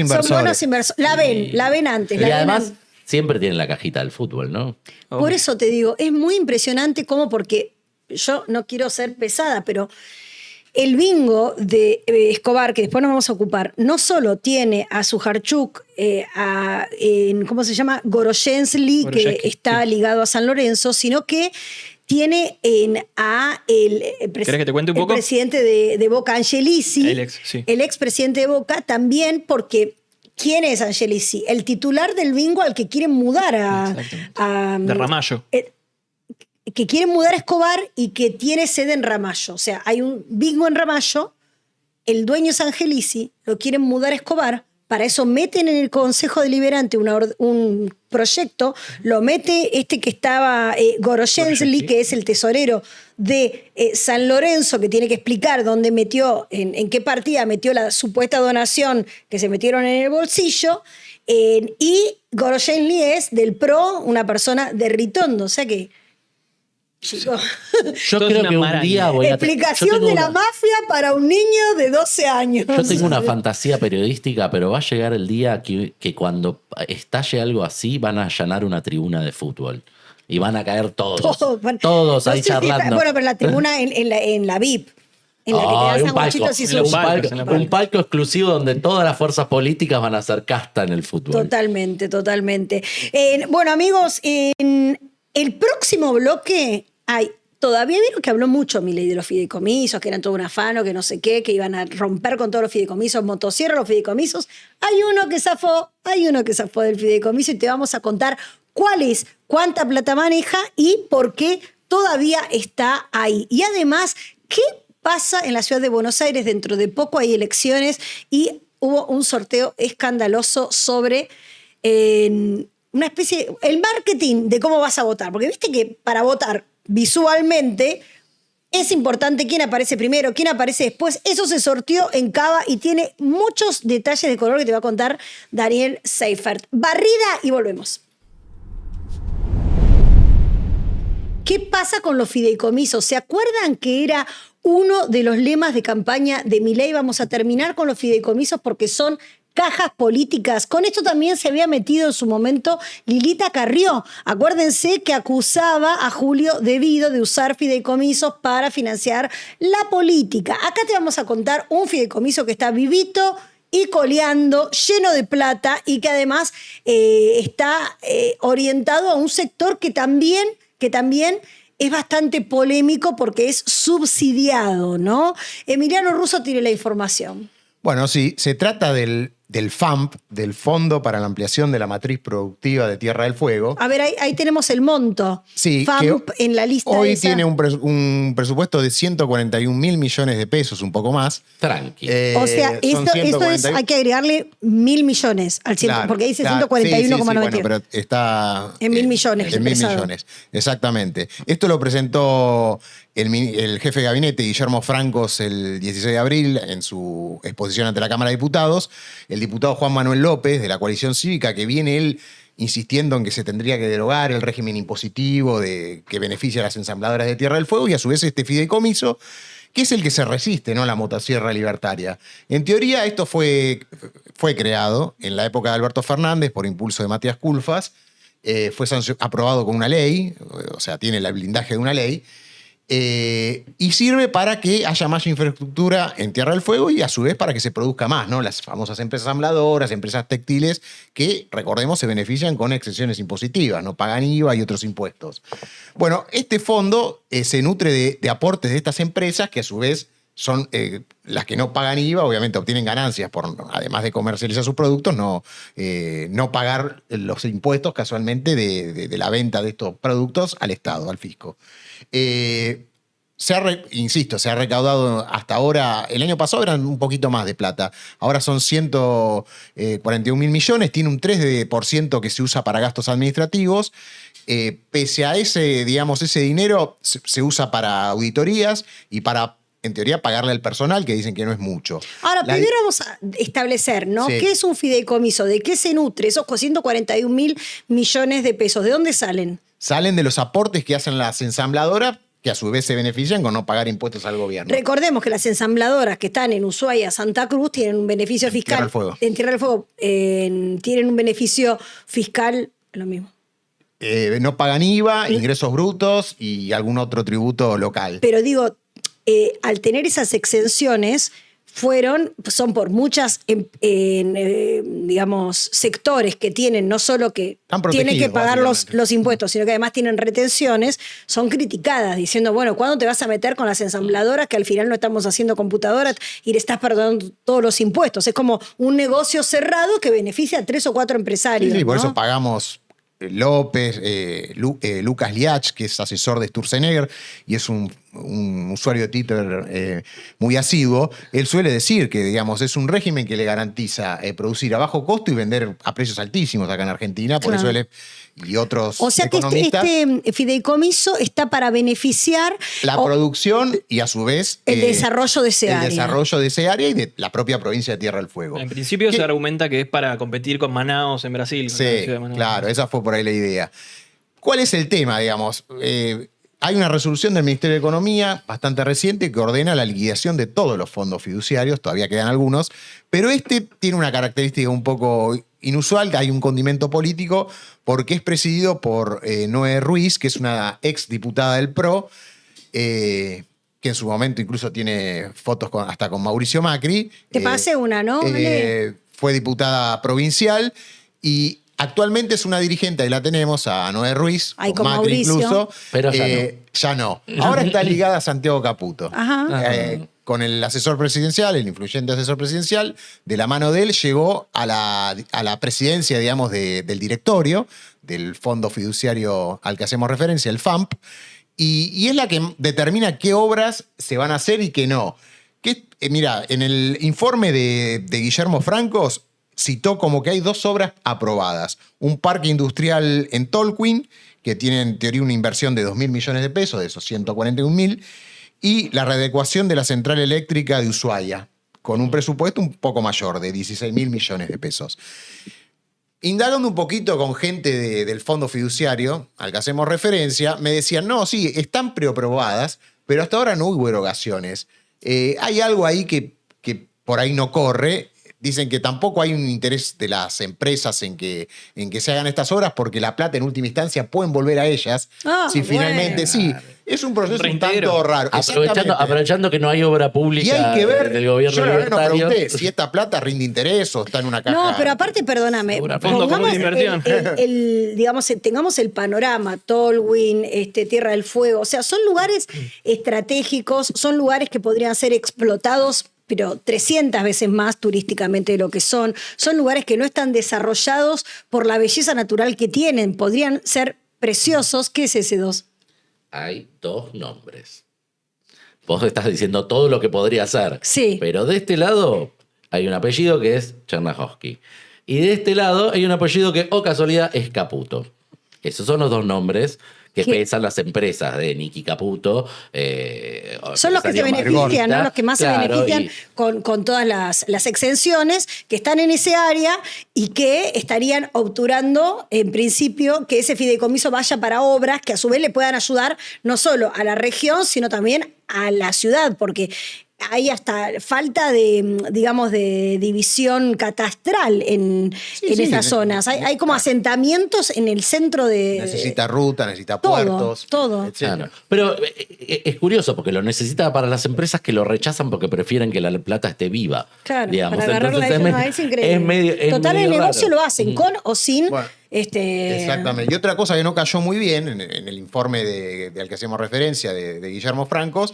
inversores. La ven antes. Y además siempre tienen la cajita del fútbol, ¿no? Por eso te digo, es muy impresionante cómo, porque yo no quiero ser pesada, pero el bingo de Escobar, que después nos vamos a ocupar, no solo tiene a Sujarchuk, ¿cómo se llama? Goroshenli, que está ligado a San Lorenzo, sino que tiene a el presidente de Boca, Angelici, el expresidente de Boca, también porque... ¿Quién es Angelici? El titular del bingo al que quieren mudar de Ramallo. Que quieren mudar a Escobar y que tiene sede en Ramallo. O sea, hay un bingo en Ramallo, el dueño es Angelici, lo quieren mudar a Escobar, para eso meten en el Consejo Deliberante un proyecto, lo mete que estaba Goroshenli, que es el tesorero de San Lorenzo, que tiene que explicar dónde metió, en qué partida metió la supuesta donación que se metieron en el bolsillo, y Goroshenli es del PRO, una persona de Ritondo, o sea que... Chico. Yo creo que un día voy a... Explicación de la mafia para un niño de 12 años. Yo tengo una fantasía periodística, pero va a llegar el día que cuando estalle algo así van a allanar una tribuna de fútbol. Y van a caer todos ahí charlando. Bueno, pero la tribuna en la VIP. En la que te dan sanguchitos y sushi. Un palco exclusivo donde todas las fuerzas políticas van a hacer casta en el fútbol. Totalmente. Bueno, amigos, en el próximo bloque... Todavía vieron que habló mucho Milei de los fideicomisos, que eran todo un afano, que no sé qué, que iban a romper con todos los fideicomisos, motosierra los fideicomisos. Hay uno que zafó del fideicomiso y te vamos a contar cuál es, cuánta plata maneja y por qué todavía está ahí. Y además, ¿qué pasa en la ciudad de Buenos Aires? Dentro de poco hay elecciones y hubo un sorteo escandaloso sobre... una especie, el marketing de cómo vas a votar, porque viste que para votar visualmente es importante quién aparece primero, quién aparece después. Eso se sorteó en Cava y tiene muchos detalles de color que te va a contar Daniel Seifert. Barrida y volvemos. ¿Qué pasa con los fideicomisos? ¿Se acuerdan que era uno de los lemas de campaña de Milei? Vamos a terminar con los fideicomisos porque son cajas políticas. Con esto también se había metido en su momento Lilita Carrió. Acuérdense que acusaba a Julio De Vido de usar fideicomisos para financiar la política. Acá te vamos a contar un fideicomiso que está vivito y coleando, lleno de plata y que además está orientado a un sector que también es bastante polémico porque es subsidiado, ¿no? Emiliano Russo tiene la información. Bueno, sí, se trata del FAMP, del Fondo para la Ampliación de la Matriz Productiva de Tierra del Fuego. A ver, ahí tenemos el monto. Sí, FAMP en la lista hoy esa. tiene un presupuesto de 141.000 millones de pesos, un poco más. Tranqui. O sea, esto es, hay que agregarle 1.000 millones al 100, Claro, porque dice claro. 141,90. Bueno, pero está... En 1.000 millones. En 1.000 expresado. millones, exactamente. Esto lo presentó el jefe de gabinete, Guillermo Francos, el 16 de abril, en su exposición ante la Cámara de Diputados. El diputado Juan Manuel López, de la Coalición Cívica, que viene él insistiendo en que se tendría que derogar el régimen impositivo que beneficia a las ensambladoras de Tierra del Fuego, y a su vez este fideicomiso, que es el que se resiste, ¿no?, la motosierra libertaria. En teoría, esto fue creado en la época de Alberto Fernández por impulso de Matías Culfas, fue aprobado con una ley, o sea, tiene el blindaje de una ley, y sirve para que haya más infraestructura en Tierra del Fuego y a su vez para que se produzca más, ¿no? Las famosas empresas ensambladoras, empresas textiles, que, recordemos, se benefician con exenciones impositivas, no pagan IVA y otros impuestos. Bueno, este fondo se nutre de aportes de estas empresas que a su vez son las que no pagan IVA, obviamente obtienen ganancias por, además de comercializar sus productos, no pagar los impuestos casualmente de la venta de estos productos al Estado, al fisco. Se ha recaudado hasta ahora, el año pasado eran un poquito más de plata, ahora son 141.000 millones, tiene un 3% que se usa para gastos administrativos. Pese a ese dinero, se usa para auditorías y para, en teoría, pagarle al personal, que dicen que no es mucho. Ahora, primero vamos a establecer, ¿no? Sí. ¿Qué es un fideicomiso? ¿De qué se nutre? Esos 141.000 millones de pesos, ¿de dónde salen? Salen de los aportes que hacen las ensambladoras, que a su vez se benefician con no pagar impuestos al gobierno. Recordemos que las ensambladoras que están en Ushuaia, Santa Cruz, tienen un beneficio fiscal. Tierra del Fuego. En Tierra del Fuego tienen un beneficio fiscal, lo mismo. No pagan IVA, ingresos brutos y algún otro tributo local. Pero digo, al tener esas exenciones, son por muchas, digamos, sectores que tienen, no solo que tienen que pagar los impuestos, sino que además tienen retenciones, son criticadas, diciendo, bueno, ¿cuándo te vas a meter con las ensambladoras que al final no estamos haciendo computadoras y le estás perdonando todos los impuestos? Es como un negocio cerrado que beneficia a 3 o 4 empresarios. Sí, por ¿no? eso pagamos López, Lucas Liach, que es asesor de Sturzenegger y es un usuario de Twitter muy asiduo. Él suele decir que, digamos, es un régimen que le garantiza producir a bajo costo y vender a precios altísimos acá en Argentina. Por eso él y otros o sea que economistas, este fideicomiso está para beneficiar la producción y a su vez el desarrollo de ese área. El desarrollo de ese área y de la propia provincia de Tierra del Fuego. En principio se argumenta que es para competir con Manaos en Brasil. Sí, claro, esa fue por ahí la idea. ¿Cuál es el tema, digamos? Hay una resolución del Ministerio de Economía bastante reciente que ordena la liquidación de todos los fondos fiduciarios, todavía quedan algunos, pero este tiene una característica un poco inusual, hay un condimento político porque es presidido por Noé Ruiz, que es una ex diputada del PRO, que en su momento incluso tiene fotos hasta con Mauricio Macri. Te pasé una, ¿no? Fue diputada provincial y actualmente es una dirigente, ahí la tenemos, a Noé Ruiz, con Macri Mauricio. incluso. Pero ya no. Ahora está ligada a Santiago Caputo. Ajá. Con el asesor presidencial, el influyente asesor presidencial, de la mano de él llegó a la presidencia, digamos, del directorio del fondo fiduciario al que hacemos referencia, el FAMP, y es la que determina qué obras se van a hacer y qué no. Mira, en el informe de Guillermo Francos citó como que hay 2 obras aprobadas. Un parque industrial en Tolquín, que tiene en teoría una inversión de 2.000 millones de pesos, de esos 141.000, y la readecuación de la central eléctrica de Ushuaia, con un presupuesto un poco mayor, de 16.000 millones de pesos. Indagando un poquito con gente del fondo fiduciario al que hacemos referencia, me decían, no, sí, están preaprobadas, pero hasta ahora no hubo erogaciones. Hay algo ahí que por ahí no corre. Dicen que tampoco hay un interés de las empresas en que se hagan estas obras porque la plata en última instancia pueden volver a ellas. Si finalmente sí. Es un proceso un tanto raro. Aprovechando que no hay obra pública y hay que ver, del gobierno yo libertario. no pregunté si esta plata rinde interés o está en una caja. No, pero aparte, perdóname, pongamos digamos, tengamos el panorama, Tolwyn, Tierra del Fuego, o sea, son lugares estratégicos, son lugares que podrían ser explotados pero 300 veces más turísticamente de lo que son. Son lugares que no están desarrollados por la belleza natural que tienen. Podrían ser preciosos. ¿Qué es ese 2? Hay 2 nombres. Vos estás diciendo todo lo que podría ser. Sí. Pero de este lado hay un apellido que es Chernahovsky. Y de este lado hay un apellido que, casualidad, es Caputo. Esos son los 2 nombres que pesan las empresas de Nicky Caputo. Son los que se benefician, ¿no? Los que más se benefician con todas las exenciones que están en ese área y que estarían obturando, en principio, que ese fideicomiso vaya para obras que a su vez le puedan ayudar no solo a la región, sino también a la ciudad, porque hay hasta falta de, digamos, de división catastral en esas zonas. Hay como asentamientos en el centro de... Necesita ruta, necesita puertos. Todo. Claro. Pero es curioso porque lo necesita para las empresas que lo rechazan porque prefieren que la plata esté viva. Claro, digamos. para agarrarla es increíble. Total, el negocio lo hacen con o sin... Bueno, exactamente. Y otra cosa que no cayó muy bien en el informe al que hacemos referencia de Guillermo Francos,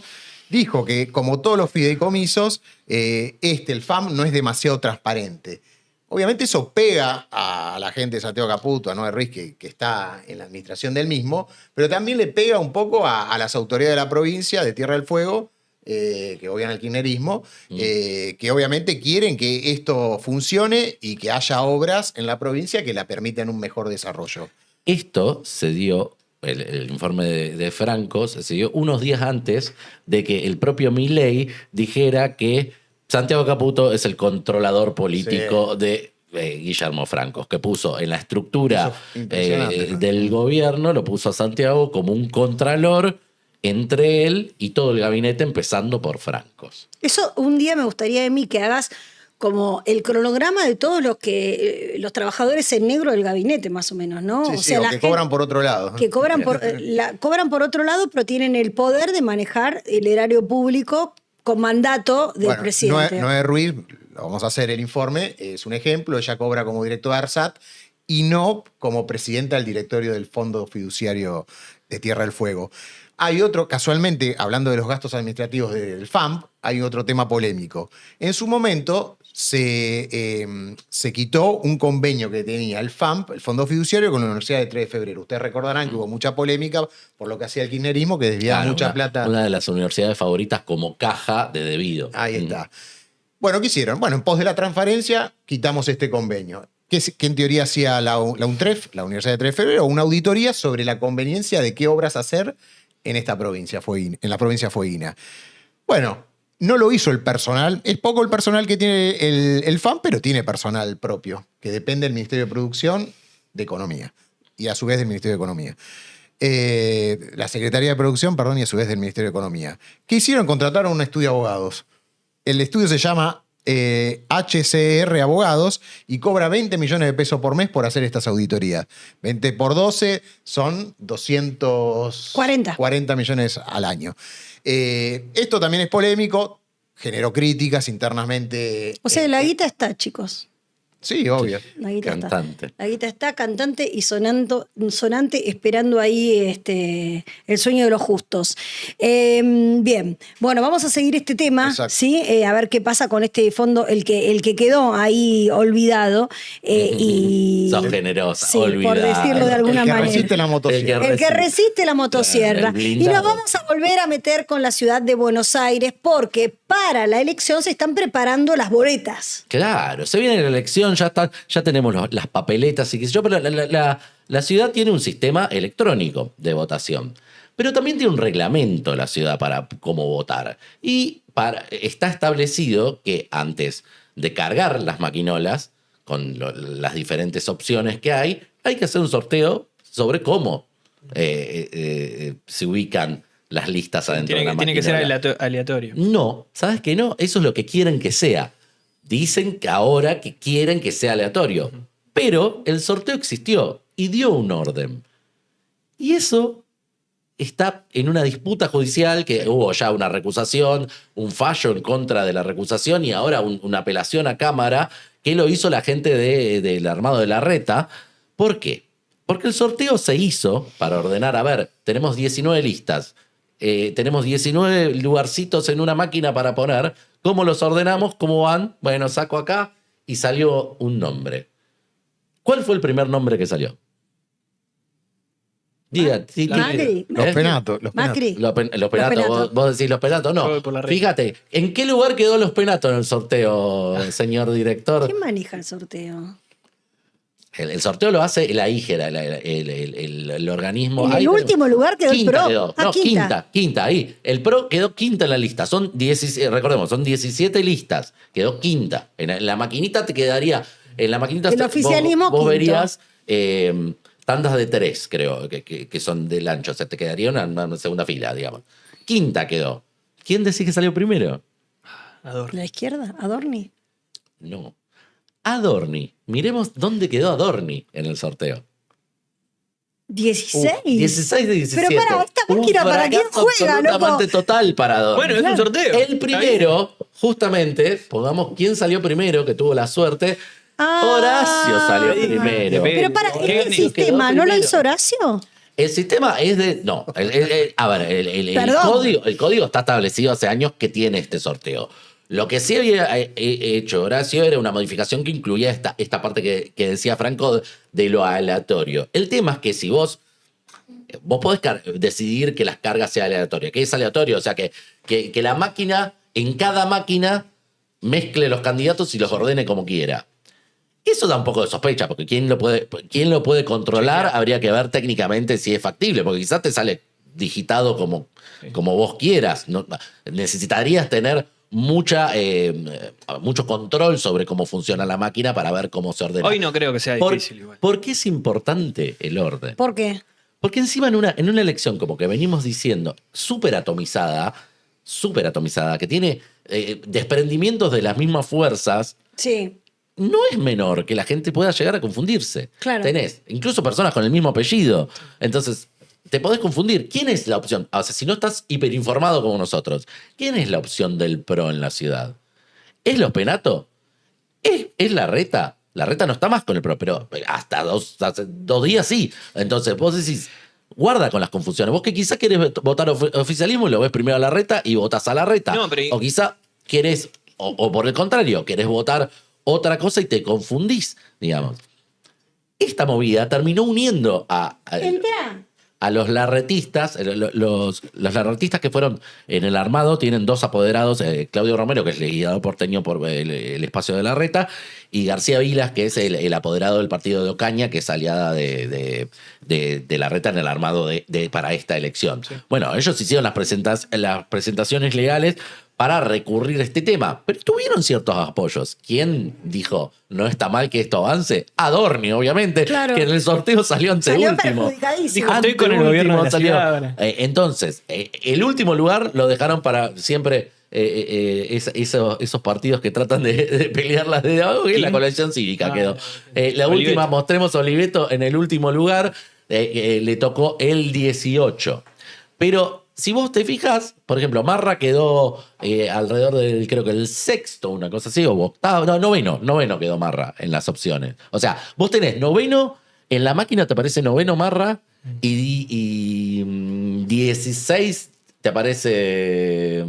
dijo que, como todos los fideicomisos, el FAM no es demasiado transparente. Obviamente eso pega a la gente de Santiago Caputo, a Noé Ruiz, que está en la administración del mismo, pero también le pega un poco a las autoridades de la provincia de Tierra del Fuego, que odian el kirchnerismo, que obviamente quieren que esto funcione y que haya obras en la provincia que la permitan un mejor desarrollo. Esto se dio... El informe de Francos se dio unos días antes de que el propio Milei dijera que Santiago Caputo es el controlador político de Guillermo Francos, que puso en la estructura del gobierno, lo puso a Santiago como un contralor entre él y todo el gabinete, empezando por Francos. Eso un día me gustaría, Emi, que hagas como el cronograma de todos los trabajadores en negro del gabinete, más o menos, ¿no? Sí, o sea, que cobran por otro lado. Que cobran por otro lado, pero tienen el poder de manejar el erario público con mandato del presidente. Noé Ruiz, lo vamos a hacer el informe, es un ejemplo, ella cobra como directora de ARSAT y no como presidenta del directorio del Fondo Fiduciario de Tierra del Fuego. Hay otro, casualmente, hablando de los gastos administrativos del FAMP, hay otro tema polémico. En su momento se quitó un convenio que tenía el FAMP, el Fondo Fiduciario, con la Universidad de 3 de Febrero. Ustedes recordarán que hubo mucha polémica por lo que hacía el kirchnerismo, que desviaba mucha plata. Una de las universidades favoritas como caja de debido. Ahí está. Bueno, ¿qué hicieron? Bueno, en pos de la transparencia, quitamos este convenio. Que en teoría hacía la UNTREF, la Universidad de 3 de Febrero, una auditoría sobre la conveniencia de qué obras hacer en esta provincia, en la provincia fueguina. Bueno, no lo hizo el personal. Es poco el personal que tiene el FAM, pero tiene personal propio, que depende del Ministerio de Producción, de Economía, y a su vez del Ministerio de Economía. La Secretaría de Producción, perdón, y a su vez del Ministerio de Economía. ¿Qué hicieron? Contrataron un estudio de abogados. El estudio se llama HCR Abogados y cobra 20 millones de pesos por mes por hacer estas auditorías. 20 por 12 son 240 millones al año. Esto también es polémico, generó críticas internamente. O sea, la guita está, chicos. Sí, obvio. La guita Cantante. está. La guita está cantante y sonante, esperando ahí el sueño de los justos. Bien, bueno, vamos a seguir este tema, ¿sí? A ver qué pasa con este fondo, el que quedó ahí olvidado. Sos generosa, sí, olvidado. por decirlo de alguna manera. Resiste la motosierra. El que resiste la motosierra. Claro, y nos vamos a volver a meter con la ciudad de Buenos Aires porque para la elección se están preparando las boletas. Claro, se viene la elección, ya tenemos las papeletas y qué sé yo, pero la ciudad tiene un sistema electrónico de votación. Pero también tiene un reglamento la ciudad para cómo votar. Y está establecido que antes de cargar las maquinolas, con las diferentes opciones que hay que hacer un sorteo sobre cómo se ubican las listas adentro de la maquinola. Tiene que ser aleatorio. No, ¿sabes qué no? Eso es lo que quieren que sea. dicen que ahora que quieren que sea aleatorio. Pero el sorteo existió y dio un orden. Y eso está en una disputa judicial que hubo ya una recusación, un fallo en contra de la recusación y ahora una apelación a Cámara que lo hizo la gente del Armado de Larreta. ¿Por qué? Porque el sorteo se hizo para ordenar, a ver, tenemos 19 listas, tenemos 19 lugarcitos en una máquina para poner, ¿cómo los ordenamos? ¿Cómo van? Bueno, saco acá y salió un nombre. ¿Cuál fue el primer nombre que salió? Diga, Macri. Los penatos. Macri. Los penatos. ¿Vos decís los penatos? No. Fíjate, ¿en qué lugar quedó los penatos en el sorteo, señor director? ¿Quién maneja el sorteo? El sorteo lo hace la IGERA, el organismo. En el último lugar quedó el PRO. Quedó. No, quinta, ahí. El PRO quedó quinta en la lista. Son 17, recordemos, son 17 listas. Quedó quinta. En la maquinita te quedaría. En la maquinita el oficialismo vos quinto. verías tandas de 3, creo, que son del ancho. O sea, te quedaría una segunda fila, digamos. Quinta quedó. ¿Quién decís que salió primero? Adorni. ¿La izquierda? ¿Adorni? No. Adorni. Miremos dónde quedó Adorni en el sorteo. 16. 16 de 17. Pero para esta máquina, ¿para quién juega, absolutamente loco? total para Adorni. Bueno, es un sorteo. El primero, justamente, pongamos quién salió primero, que tuvo la suerte. Horacio salió primero. Pero para, ¿el sistema no lo hizo Horacio? El sistema es de... No, a ver, el código está establecido hace años que tiene este sorteo. Lo que sí había hecho Horacio era una modificación que incluía esta parte que decía Franco de lo aleatorio. El tema es que si vos podés decidir que las cargas sean aleatorias. ¿Qué es aleatorio? O sea, que la máquina, en cada máquina, mezcle los candidatos y los ordene como quiera. Eso da un poco de sospecha, porque ¿quién lo puede controlar? Sí, claro. Habría que ver técnicamente si es factible, porque quizás te sale digitado como vos quieras. ¿No? Necesitarías tener mucho control sobre cómo funciona la máquina para ver cómo se ordena. Hoy no creo que sea difícil igual. ¿Por qué es importante el orden? ¿Por qué? Porque encima en una elección, como que venimos diciendo, súper atomizada, que tiene desprendimientos de las mismas fuerzas, sí, no es menor que la gente pueda llegar a confundirse. Claro. Tenés incluso personas con el mismo apellido. Entonces, te podés confundir. ¿Quién es la opción? O sea, si no estás hiperinformado como nosotros, ¿quién es la opción del PRO en la ciudad? ¿Es los Penato? ¿Es Larreta? Larreta no está más con el PRO, pero hace 2 días sí. Entonces, vos decís, guarda con las confusiones. Vos que quizás querés votar oficialismo y lo ves primero a Larreta y votás a Larreta. No, pero... O quizá querés, o por el contrario, querés votar otra cosa y te confundís, digamos. Esta movida terminó uniendo a los larretistas. Los larretistas que fueron en el armado tienen 2 apoderados, Claudio Romero, que es legislador porteño por el espacio de Larreta, y García Vilas, que es el apoderado del partido de Ocaña, que es aliada de Larreta en el armado para esta elección. Sí. Bueno, ellos hicieron las presentaciones legales para recurrir a este tema, pero tuvieron ciertos apoyos. ¿Quién dijo, no está mal que esto avance? Adorni, obviamente, claro, que en el sorteo salió anteúltimo. Dijo, estoy con el gobierno de la ciudad. Entonces, el último lugar lo dejaron para siempre esos partidos que tratan de pelear las de abajo, y la coalición cívica quedó. La última, mostremos a Oliveto en el último lugar, le tocó el 18. Pero si vos te fijas, por ejemplo, Marra quedó alrededor del, creo que el 6º, una cosa así, o octavo, no, noveno quedó Marra en las opciones. O sea, vos tenés noveno, en la máquina te aparece noveno Marra y 16 te aparece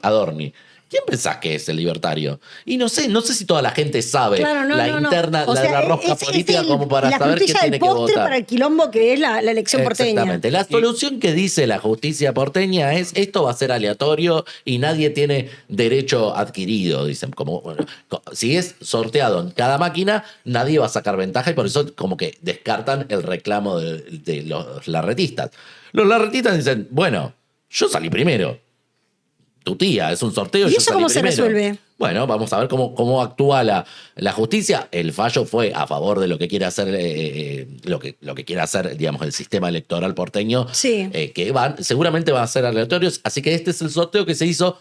Adorni. ¿Quién pensás que es el libertario? Y no sé si toda la gente sabe interna, o sea, la rosca política como para saber qué tiene que votar. Para el quilombo que es la elección porteña. Exactamente. La solución que dice la justicia porteña es esto va a ser aleatorio y nadie tiene derecho adquirido, dicen. Como, bueno, si es sorteado en cada máquina, nadie va a sacar ventaja y por eso como que descartan el reclamo de los larretistas. Los larretistas dicen, bueno, yo salí primero. Tu tía, es un sorteo. ¿Y eso cómo se resuelve? Bueno, vamos a ver cómo actúa la justicia. El fallo fue a favor de lo que quiere hacer, lo que quiere hacer, digamos, el sistema electoral porteño. Sí. Que seguramente van a ser aleatorios. Así que este es el sorteo que se hizo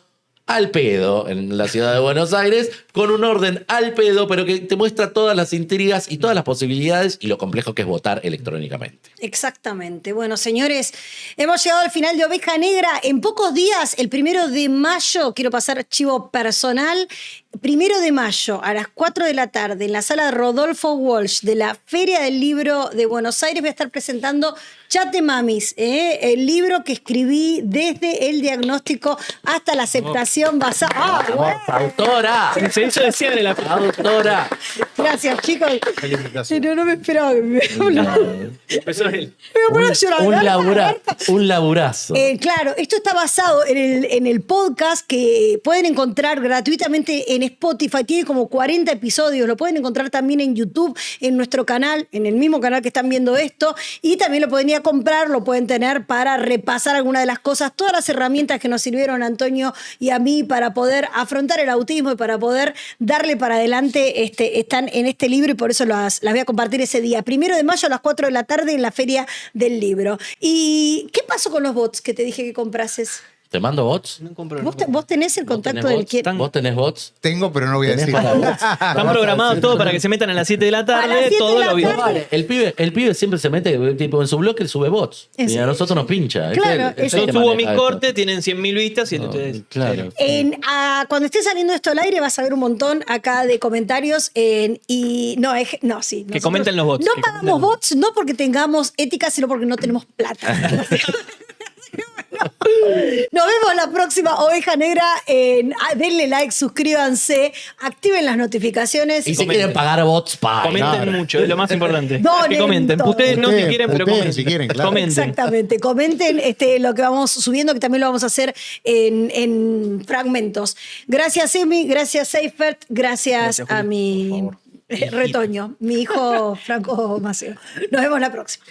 al pedo en la ciudad de Buenos Aires, con un orden al pedo, pero que te muestra todas las intrigas y todas las posibilidades y lo complejo que es votar electrónicamente. Exactamente. Bueno, señores, hemos llegado al final de Oveja Negra. En pocos días, el 1 de mayo, quiero pasar chivo personal, 1 de mayo a las 4 de la tarde en la sala de Rodolfo Walsh de la Feria del Libro de Buenos Aires voy a estar presentando Chat de Mamis, el libro que escribí desde el diagnóstico hasta la aceptación basada. ¡Ah, bueno! ¡Autora! Se hizo desear en la ¡Autora! Gracias, chicos. Felicitaciones. No me esperaba que me Empezó él. voy a poner a llorar. Un laburazo. Claro, esto está basado en el podcast que pueden encontrar gratuitamente en Spotify. Tiene como 40 episodios. Lo pueden encontrar también en YouTube, en nuestro canal, en el mismo canal que están viendo esto. Y también lo pueden ir a comprar, lo pueden tener para repasar algunas de las cosas, todas las herramientas que nos sirvieron a Antonio y a mí para poder afrontar el autismo y para poder darle para adelante. Están en este libro y por eso las voy a compartir ese día. 1 de mayo a las 4 de la tarde en la Feria del Libro. ¿Y qué pasó con los bots que te dije que comprases? ¿Te mando bots? No compro. ¿Vos tenés el contacto del que... ¿Vos tenés bots? Tengo, pero no voy a ¿Tenés decir. para bots? Están programados todos para que se metan a las 7 de la A las tarde, 7 todo de la lo vio. tarde. Vale, el pibe siempre se mete, tipo en su blog, él sube bots. ¿En Y a serio? nosotros nos pincha. Claro, Es eso él Yo que subo maneja mi esto. corte, tienen 100.000 vistas y entonces. Claro. Cuando esté saliendo esto al aire vas a ver un montón acá de comentarios sí. Que nosotros comenten los bots, No que pagamos comenten. bots, no porque tengamos ética, sino porque no tenemos plata. Nos vemos la próxima Oveja Negra. Denle like, suscríbanse, activen las notificaciones. Y si quieren pagar bots, paguen. Comenten mucho, es lo más importante. Donen Que comenten. todo. Puteen no si quieren, pero Puteen comenten. si quieren, claro. Comenten. Exactamente, comenten lo que vamos subiendo, que también lo vamos a hacer en fragmentos. Gracias, Emi, gracias, Seifert, gracias a Juli, mi por favor. retoño, mi hijo Franco Maceo. Nos vemos la próxima.